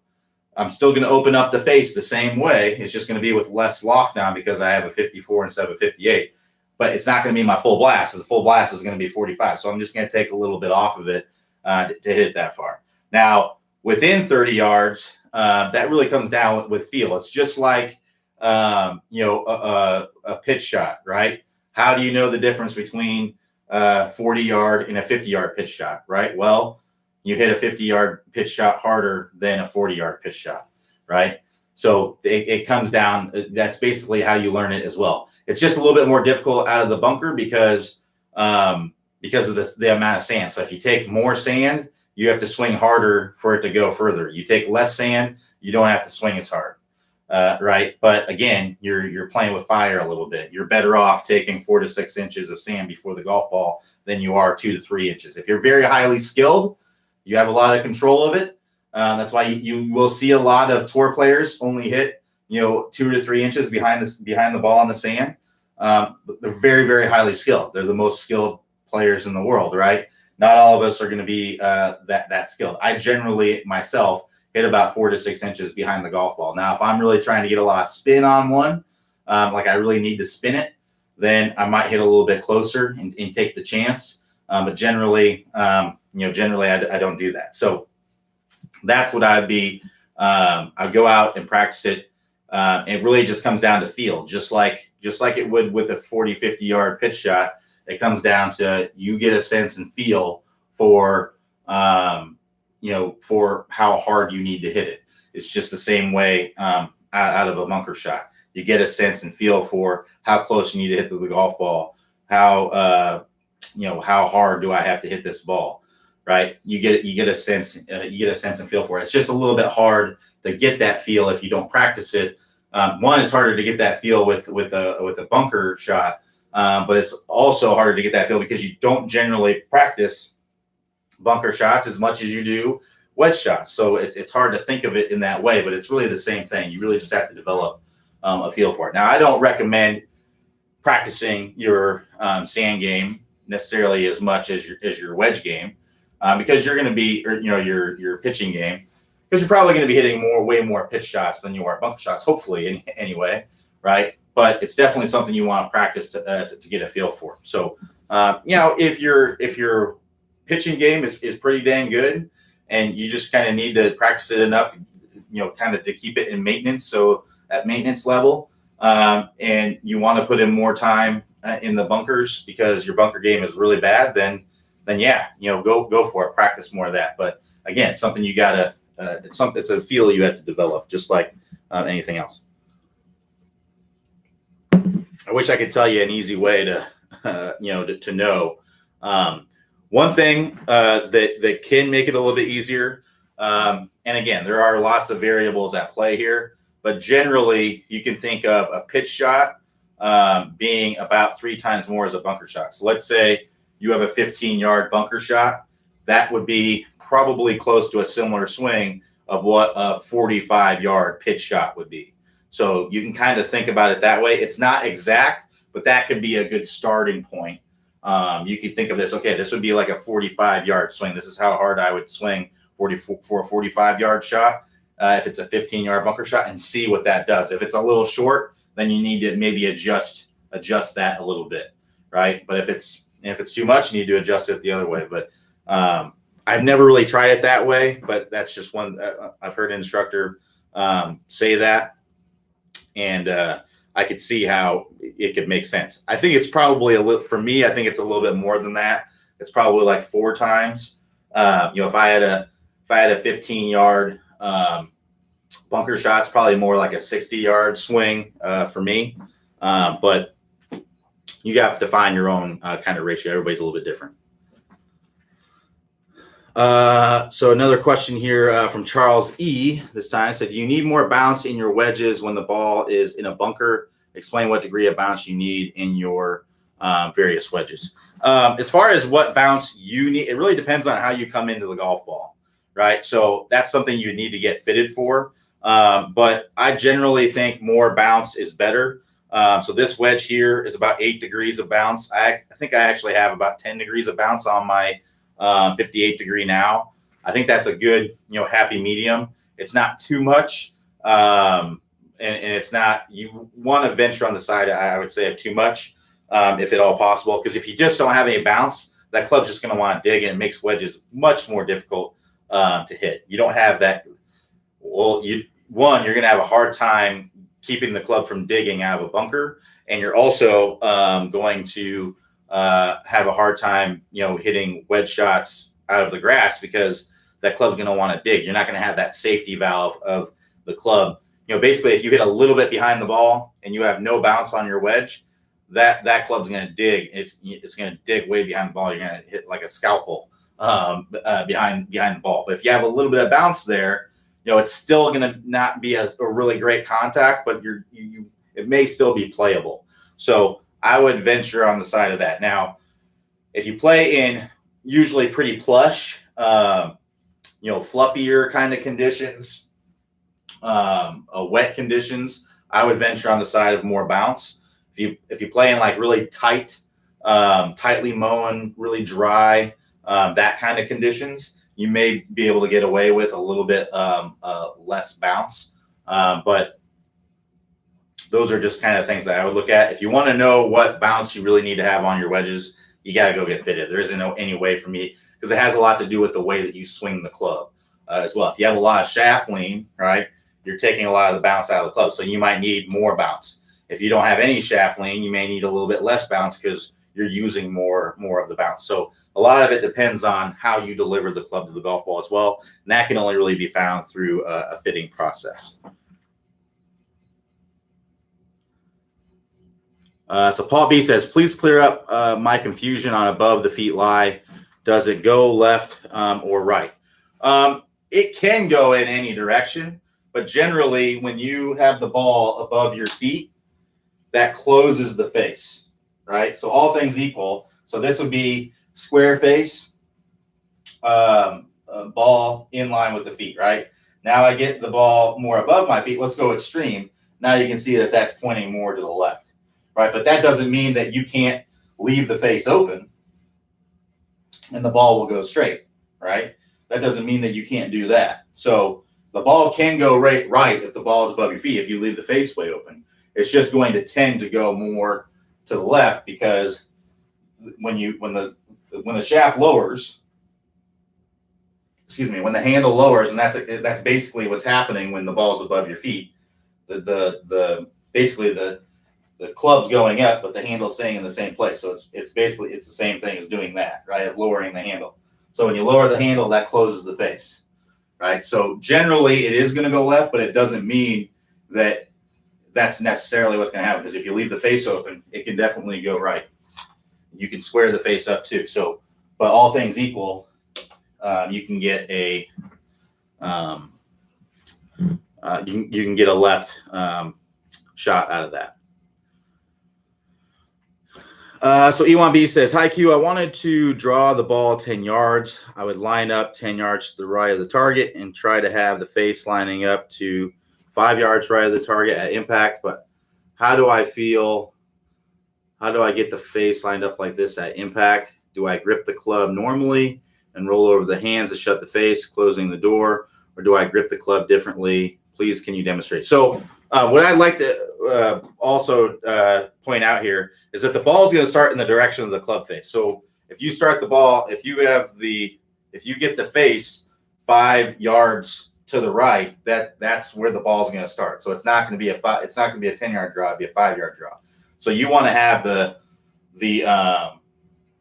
S1: still going to open up the face the same way. It's just going to be with less loft now because I have a 54 instead of a 58. But it's not going to be my full blast. The full blast is going to be 45. So I'm just going to take a little bit off of it to hit it that far. Now, within 30 yards, that really comes down with feel. It's just like, a pitch shot, right? How do you know the difference between a 40-yard and a 50-yard pitch shot, right? Well, you hit a 50-yard pitch shot harder than a 40-yard pitch shot, right? So it comes down. That's basically how you learn it as well. It's just a little bit more difficult out of the bunker because of the amount of sand. So if you take more sand, you have to swing harder for it to go further. You take less sand, you don't have to swing as hard, right? But again, you're playing with fire a little bit. You're better off taking 4 to 6 inches of sand before the golf ball than you are 2 to 3 inches. If you're very highly skilled, you have a lot of control of it. That's why you will see a lot of tour players only hit 2 to 3 inches behind the ball on the sand. They're very, very highly skilled. They're the most skilled players in the world, right? Not all of us are going to be that skilled. I generally myself hit about 4 to 6 inches behind the golf ball. Now, if I'm really trying to get a lot of spin on one, like I really need to spin it, then I might hit a little bit closer and take the chance. But generally, I don't do that. So that's what I'd be. I'd go out and practice it. It really just comes down to feel, just like it would with a 40, 50-yard pitch shot. It comes down to you get a sense and feel for for how hard you need to hit it. It's just the same way out of a bunker shot. You get a sense and feel for how close you need to hit the golf ball. How hard do I have to hit this ball? Right? You get a sense and feel for it. It's just a little bit hard to get that feel if you don't practice it. One, it's harder to get that feel with a bunker shot, but it's also harder to get that feel because you don't generally practice bunker shots as much as you do wedge shots. So it's hard to think of it in that way, but it's really the same thing. You really just have to develop a feel for it. Now, I don't recommend practicing your sand game necessarily as much as your wedge game, because you're going to be, your pitching game, because you're probably going to be hitting way more pitch shots than you are bunker shots, hopefully anyway, right? But it's definitely something you want to practice to get a feel for. So, if your pitching game is pretty dang good, and you just kind of need to practice it enough, kind of to keep it in maintenance. So at maintenance level, and you want to put in more time in the bunkers because your bunker game is really bad, then yeah, go for it. Practice more of that. But again, it's something you gotta. It's a feel you have to develop, just like anything else. I wish I could tell you an easy way to know. One thing that can make it a little bit easier, and again, there are lots of variables at play here, but generally you can think of a pitch shot being about 3 times more as a bunker shot. So let's say you have a 15-yard bunker shot. That would be probably close to a similar swing of what a 45-yard pitch shot would be. So you can kind of think about it that way. It's not exact, but that could be a good starting point. You could think of this, okay, this would be like a 45-yard swing. This is how hard I would swing for a 45-yard shot if it's a 15-yard bunker shot, and see what that does. If it's a little short, then you need to maybe adjust that a little bit, right? But if it's too much, you need to adjust it the other way. But I've never really tried it that way, but that's just one I've heard an instructor say that, and I could see how it could make sense. I think it's probably for me, I think it's a little bit more than that. It's probably like 4 times. If I had a 15-yard bunker shot, it's probably more like a 60-yard swing for me. But you have to find your own kind of ratio. Everybody's a little bit different. So another question here from Charles E. This time said, you need more bounce in your wedges when the ball is in a bunker. Explain what degree of bounce you need in your various wedges. As far as what bounce you need, it really depends on how you come into the golf ball, right? So that's something you need to get fitted for. But I generally think more bounce is better. So this wedge here is about 8 degrees of bounce. I think I actually have about 10 degrees of bounce on my 58 degree now. I think that's a good, happy medium. It's not too much. And it's not, you want to venture on the side, I would say, of too much, if at all possible. Because if you just don't have any bounce, that club's just going to want to dig, and it makes wedges much more difficult to hit. You don't have that. Well, you're going to have a hard time keeping the club from digging out of a bunker, and you're also going to have a hard time, hitting wedge shots out of the grass because that club's going to want to dig. You're not going to have that safety valve of the club. Basically, if you hit a little bit behind the ball and you have no bounce on your wedge, that club's going to dig. It's going to dig way behind the ball. You're going to hit like a scalpel behind the ball. But if you have a little bit of bounce there, it's still going to not be a really great contact, but it may still be playable. So I would venture on the side of that. Now, if you play in usually pretty plush, fluffier kind of conditions, wet conditions, I would venture on the side of more bounce. If you play in like really tight, tightly mown, really dry, that kind of conditions, you may be able to get away with a little bit less bounce. But those are just kind of things that I would look at. If you want to know what bounce you really need to have on your wedges, you got to go get fitted. There isn't any way for me, because it has a lot to do with the way that you swing the club as well. If you have a lot of shaft lean, right, you're taking a lot of the bounce out of the club. So you might need more bounce. If you don't have any shaft lean, you may need a little bit less bounce because you're using more of the bounce. So a lot of it depends on how you deliver the club to the golf ball as well. And that can only really be found through a fitting process. So Paul B says, please clear up my confusion on above the feet lie. Does it go left or right? It can go in any direction, but generally when you have the ball above your feet, that closes the face, right? So all things equal. So this would be square face, ball in line with the feet, right? Now I get the ball more above my feet. Let's go extreme. Now you can see that that's pointing more to the left, right? But that doesn't mean that you can't leave the face open and the ball will go straight, right? That doesn't mean that you can't do that. So the ball can go right if the ball is above your feet, if you leave the face way open. It's just going to tend to go more to the left because when the shaft lowers, when the handle lowers, and that's basically what's happening when the ball's above your feet. Basically the club's going up, but the handle's staying in the same place. So it's the same thing as doing that, right? Of lowering the handle. So when you lower the handle, that closes the face, right? So generally it is going to go left, but it doesn't mean that that's necessarily what's going to happen, because if you leave the face open, it can definitely go right. You can square the face up too. So, but all things equal, you can get a you can get a left shot out of that. So E1B says, hi Q, I wanted to draw the ball 10 yards. I would line up 10 yards to the right of the target and try to have the face lining up to 5 yards right of the target at impact. But how do I get the face lined up like this at impact? Do I grip the club normally and roll over the hands to shut the face, closing the door? Or do I grip the club differently? Please, can you demonstrate? So what I'd like to also point out here is that the ball is going to start in the direction of the club face. So if you start the ball, if you get the face 5 yards to the right, that's where the ball is going to start. So it's not going to be a 10-yard draw, it'll be a 5-yard draw. So you want to have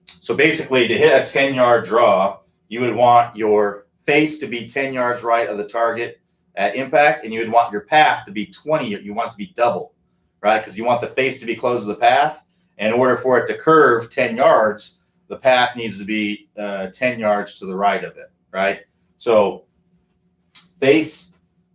S1: so basically to hit a 10-yard draw, you would want your face to be 10 yards right of the target at impact, and you would want your path to be 20. You want it to be double, right? Because you want the face to be close to the path. And in order for it to curve 10 yards, the path needs to be 10 yards to the right of it, right? So face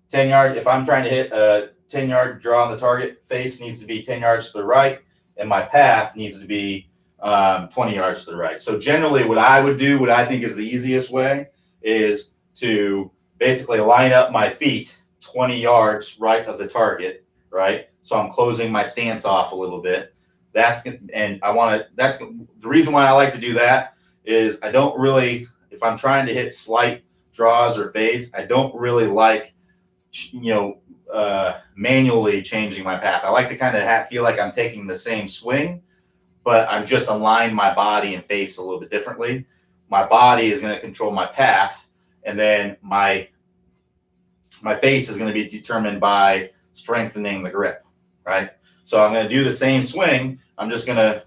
S1: 10 yards. If I'm trying to hit a 10-yard draw on the target, face needs to be 10 yards to the right, and my path needs to be 20 yards to the right. So generally what I would do, what I think is the easiest way, is to basically line up my feet 20 yards right of the target, right? So I'm closing my stance off a little bit. The reason why I like to do that is I don't really, if I'm trying to hit slight draws or fades, I don't really like, manually changing my path. I like to kind of feel like I'm taking the same swing, but I'm just aligned my body and face a little bit differently. My body is going to control my path, and then my face is going to be determined by strengthening the grip, right? So I'm going to do the same swing. I'm just going to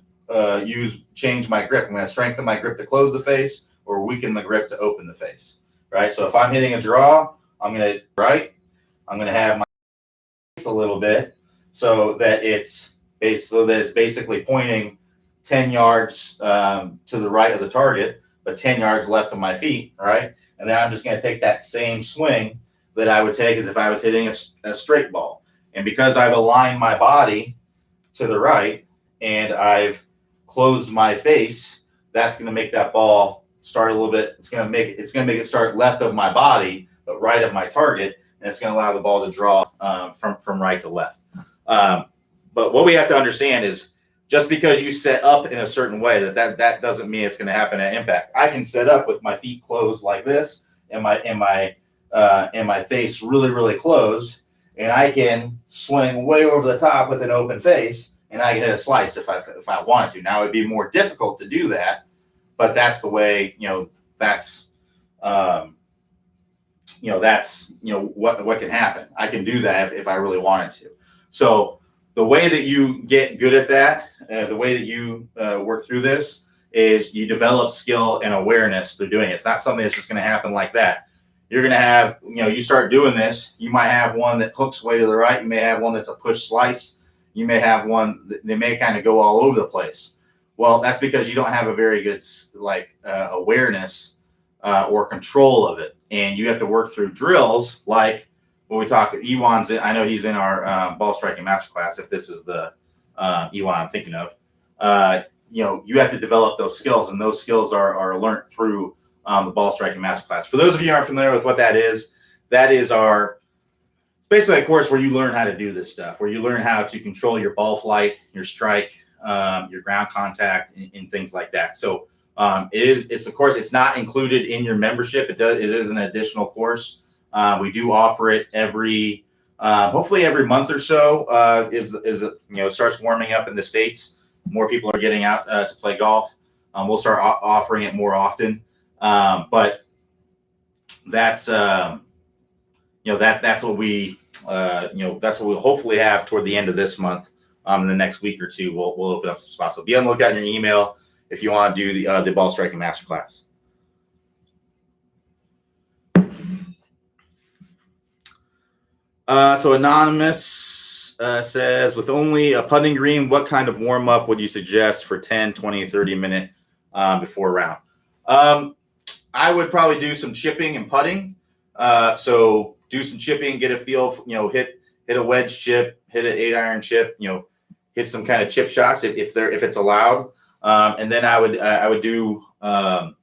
S1: change my grip. I'm going to strengthen my grip to close the face or weaken the grip to open the face, right? So if I'm hitting a draw, I'm going to have my face a little bit so that it's basically pointing 10 yards to the right of the target, but 10 yards left of my feet, right? And then I'm just going to take that same swing that I would take as if I was hitting a straight ball. And because I've aligned my body to the right and I've closed my face, that's going to make that ball start a little bit. It's going to make it start left of my body, but right of my target, and it's going to allow the ball to draw from right to left. But what we have to understand is just because you set up in a certain way, that doesn't mean it's going to happen at impact. I can set up with my feet closed like this and my face really, really closed, and I can swing way over the top with an open face, and I can hit a slice if I wanted to. Now it'd be more difficult to do that, but that's the way, that's what can happen. I can do that if I really wanted to. So the way that you get good at that, the way that you work through this is you develop skill and awareness through doing it. It's not something that's just going to happen like that. You're going to have, you start doing this, you might have one that hooks way to the right. You may have one that's a push slice. You may have one that they may kind of go all over the place. Well, that's because you don't have a very good awareness or control of it. And you have to work through drills like when we talk, Ewan's, I know he's in our ball striking masterclass, if this is the Ewan I'm thinking of. You have to develop those skills, and those skills are learned through the ball striking masterclass. For those of you who aren't familiar with what that is basically a course where you learn how to do this stuff, where you learn how to control your ball flight, your strike, your ground contact, and things like that. So it's a course. It's not included in your membership. It is an additional course. We do offer it hopefully every month or so. Starts warming up in the States. More people are getting out to play golf. We'll start offering it more often. But that's that's what we'll hopefully have toward the end of this month. In the next week or two, we'll open up some spots. So be on the lookout in your email if you want to do the ball striking masterclass. So Anonymous says, with only a putting green, what kind of warm up would you suggest for 10, 20, 30 minute before a round? I would probably do some chipping and putting. So do some chipping, get a feel, hit a wedge chip, hit an 8-iron chip, hit some kind of chip shots if it's allowed. And then I would do, and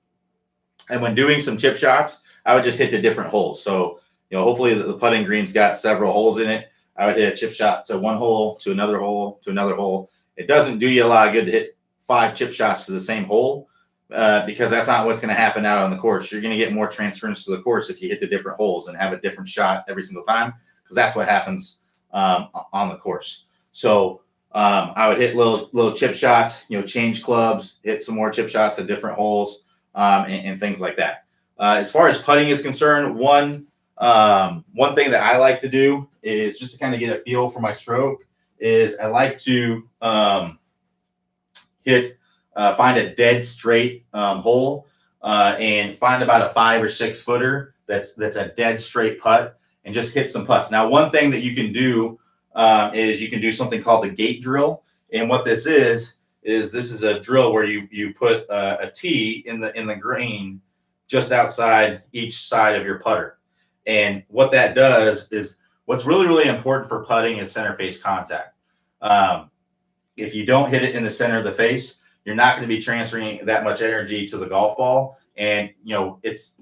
S1: when doing some chip shots, I would just hit the different holes. So, hopefully the putting green's got several holes in it. I would hit a chip shot to one hole, to another hole, to another hole. It doesn't do you a lot of good to hit 5 chip shots to the same hole. Because that's not what's going to happen out on the course. You're going to get more transference to the course if you hit the different holes and have a different shot every single time, because that's what happens on the course. So I would hit little chip shots, change clubs, hit some more chip shots at different holes, and things like that. As far as putting is concerned, one thing that I like to do is just to kind of get a feel for my stroke is I like to find a dead straight hole and find about a 5 or 6 footer that's a dead straight putt and just hit some putts. Now, one thing that you can do is you can do something called the gate drill. And what this is this is a drill where you put a tee in the green just outside each side of your putter. And what that does is what's really, really important for putting is center face contact. If you don't hit it in the center of the face, you're not going to be transferring that much energy to the golf ball. And,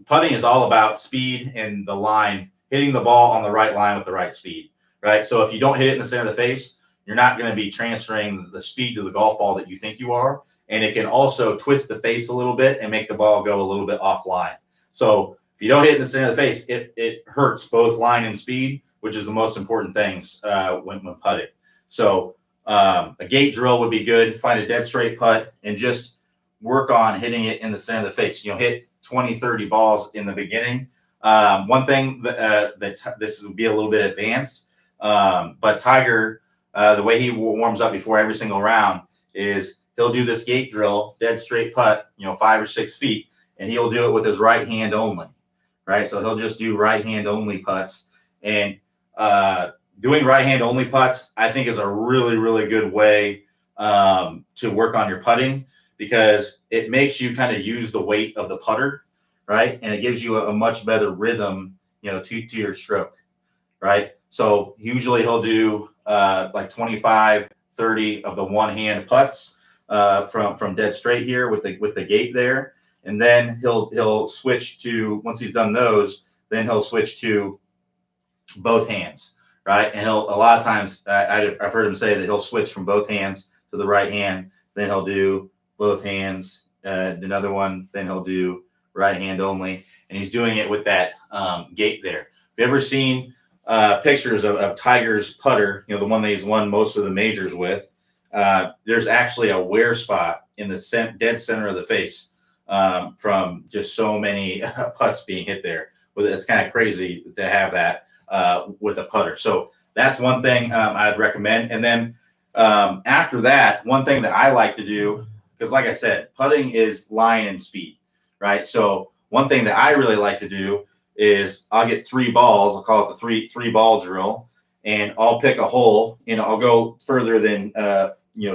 S1: putting is all about speed and the line, hitting the ball on the right line with the right speed, right? So if you don't hit it in the center of the face, you're not going to be transferring the speed to the golf ball that you think you are. And it can also twist the face a little bit and make the ball go a little bit offline. So if you don't hit it in the center of the face, it hurts both line and speed, which is the most important things when putting. So a gate drill would be good. Find a dead straight putt and just work on hitting it in the center of the face. Hit 20, 30 balls in the beginning One thing that this will be a little bit advanced, but Tiger, the way he warms up before every single round is he'll do this gate drill, dead straight putt, 5 or 6 feet, and he'll do it with his right hand only, right? So he'll just do right hand only putts, and doing right hand only putts, I think, is a really, really good way to work on your putting, because it makes you kind of use the weight of the putter, right? And it gives you a much better rhythm, to your stroke, right? So usually he'll do like 25, 30 of the one hand putts from dead straight here with the gate there. And then he'll switch to, once he's done those, then he'll switch to both hands, right? And he'll, a lot of times I've heard him say that he'll switch from both hands to the right hand, then he'll do both hands, another one, then he'll do right hand only, and he's doing it with that gate there. Have you ever seen pictures of Tiger's putter, the one that he's won most of the majors with? There's actually a wear spot in the dead center of the face from just so many putts being hit there. It's kind of crazy to have that with a putter. So that's one thing I'd recommend. And then after that, one thing that I like to do, because like I said, putting is line and speed, right? So one thing that I really like to do is I'll get 3 balls. I'll call it the three ball drill, and I'll pick a hole. I'll go further than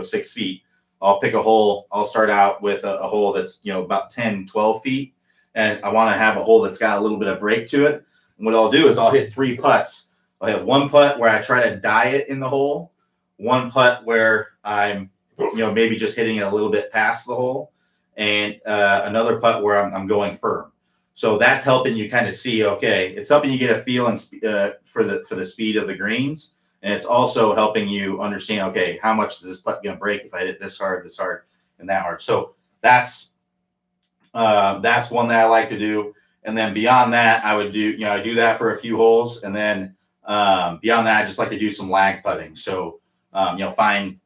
S1: 6 feet. I'll pick a hole. I'll start out with a hole that's about 10, 12 feet, and I want to have a hole that's got a little bit of break to it. And what I'll do is I'll hit 3 putts. I'll hit one putt where I try to die it in the hole, one putt where I'm maybe just hitting it a little bit past the hole, and another putt where I'm going firm. So that's helping you kind of see, okay, it's helping you get a feel for the speed of the greens. And it's also helping you understand, okay, how much is this putt going to break if I hit it this hard, and that hard. So that's one that I like to do. And then beyond that, I would do, I do that for a few holes. And then beyond that, I just like to do some lag putting. So, find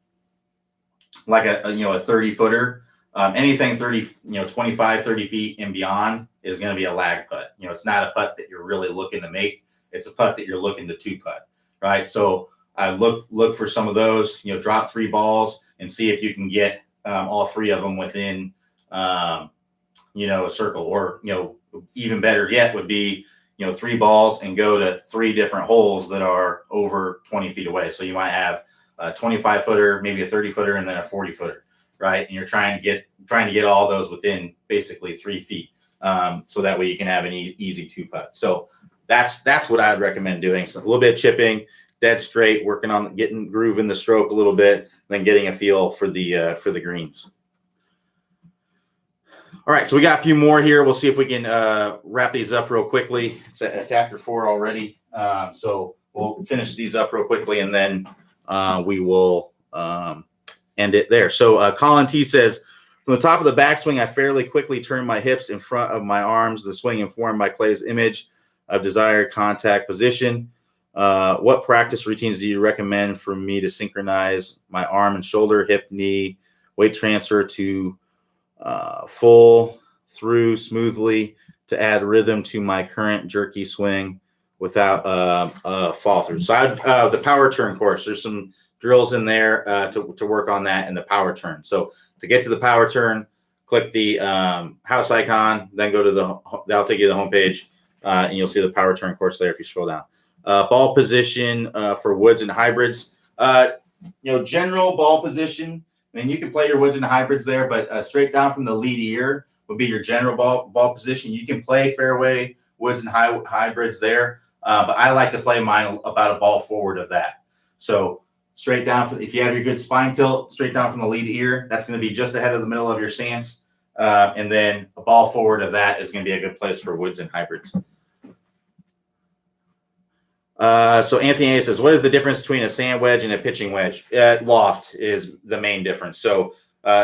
S1: like a 30 footer, anything 30, 25, 30 feet and beyond is going to be a lag putt. It's not a putt that you're really looking to make. It's a putt that you're looking to 2-putt, right? So I look for some of those, drop 3 balls and see if you can get all 3 of them within, a circle, or, even better yet would be, 3 balls and go to 3 different holes that are over 20 feet away. So you might have a 25 footer, maybe a 30 footer, and then a 40 footer, right? And you're trying to get all those within basically 3 feet. So that way you can have an easy 2-putt. So that's what I'd recommend doing. So a little bit of chipping, dead straight, working on getting groove in the stroke a little bit, then getting a feel for the greens. All right, so we got a few more here. We'll see if we can wrap these up real quickly. It's after 4 already, so we'll finish these up real quickly, and then we will end it there. So Colin T says, from the top of the backswing, I fairly quickly turn my hips in front of my arms, the swing informed by Clay's image of desired contact position. What practice routines do you recommend for me to synchronize my arm and shoulder, hip, knee, weight transfer to full through smoothly to add rhythm to my current jerky swing without a fall through? So the power turn course, there's some drills in there to work on that in the power turn. So to get to the power turn, click the house icon, then go to that'll take you to the homepage, and you'll see the power turn course there if you scroll down. Ball position for woods and hybrids. General ball position. I mean, you can play your woods and hybrids there, but straight down from the lead ear would be your general ball position. You can play fairway, woods, and hybrids there, but I like to play mine about a ball forward of that. So straight down, if you have your good spine tilt, straight down from the lead ear, that's going to be just ahead of the middle of your stance. And then a ball forward of that is going to be a good place for woods and hybrids. So Anthony A says, what is the difference between a sand wedge and a pitching wedge? Loft is the main difference. So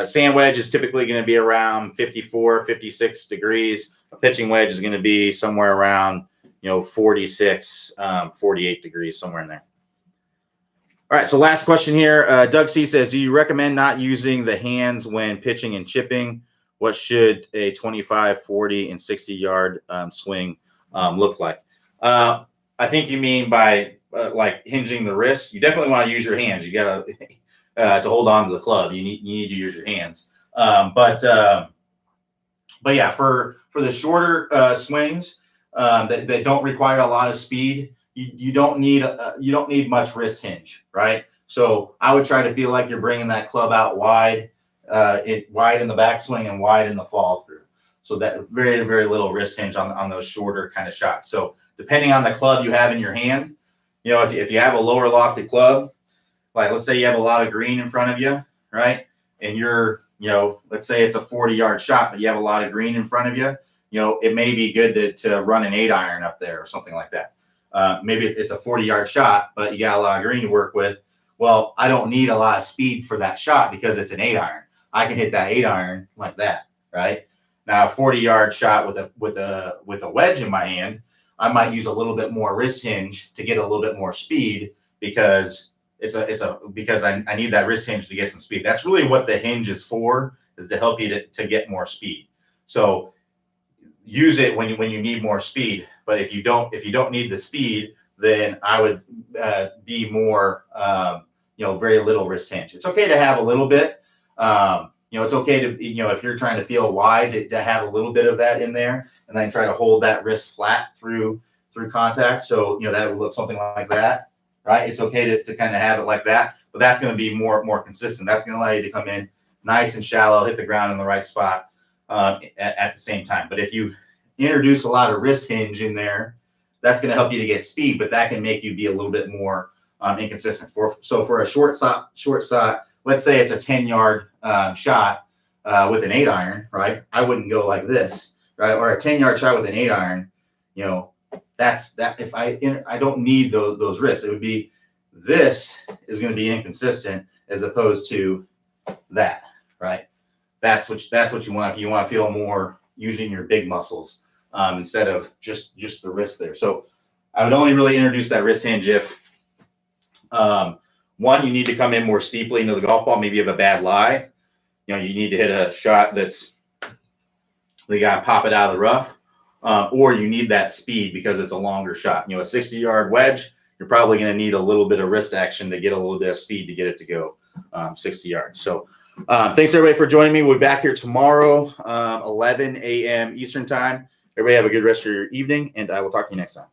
S1: sand wedge is typically going to be around 54, 56 degrees. A pitching wedge is going to be somewhere around, 46, 48 degrees, somewhere in there. All right, so last question here. Doug C says, do you recommend not using the hands when pitching and chipping? What should a 25, 40, and 60-yard swing looked like. I think you mean by like hinging the wrist. You definitely want to use your hands. You got to hold on to the club. You need to use your hands. But yeah, for the shorter swings that don't require a lot of speed, you don't need much wrist hinge, right? So I would try to feel like you're bringing that club out wide, wide in the backswing and wide in the fall through. So that very, very little wrist hinge on those shorter kind of shots. So depending on the club you have in your hand, you know, if you have a lower lofted club, like let's say you have a lot of green in front of you, right? And you're, you know, let's say it's a 40-yard shot, but you have a lot of green in front of you, you know, it may be good to run an 8-iron up there or something like that. Maybe it's a 40-yard shot, but you got a lot of green to work with. Well, I don't need a lot of speed for that shot because it's an 8-iron. I can hit that 8-iron like that, right? Now, a 40-yard shot with a wedge in my hand, I might use a little bit more wrist hinge to get a little bit more speed because because I need that wrist hinge to get some speed. That's really what the hinge is for, is to help you to get more speed. So use it when you need more speed. But if you don't need the speed, then I would be more very little wrist hinge. It's okay to have a little bit. It's okay to, if you're trying to feel wide, to have a little bit of that in there, and then try to hold that wrist flat through contact. So, that would look something like that, right? It's okay to kind of have it like that, but that's going to be more consistent. That's going to allow you to come in nice and shallow, hit the ground in the right spot at the same time. But if you introduce a lot of wrist hinge in there, that's going to help you to get speed, but that can make you be a little bit more inconsistent. So for a short shot, let's say it's a 10-yard shot with an 8-iron, right? I wouldn't go like this, right? Or a 10-yard shot with an 8-iron, that's that. If I don't need those wrists, it would be, this is going to be inconsistent as opposed to that, right? That's what you want. If you want to feel more using your big muscles instead of just the wrist there. So I would only really introduce that wrist hinge if one, you need to come in more steeply into the golf ball. Maybe you have a bad lie. You need to hit a shot you got to pop it out of the rough. Or you need that speed because it's a longer shot. A 60-yard wedge, you're probably going to need a little bit of wrist action to get a little bit of speed to get it to go 60 yards. So thanks, everybody, for joining me. We'll be back here tomorrow, 11 a.m. Eastern time. Everybody have a good rest of your evening, and I will talk to you next time.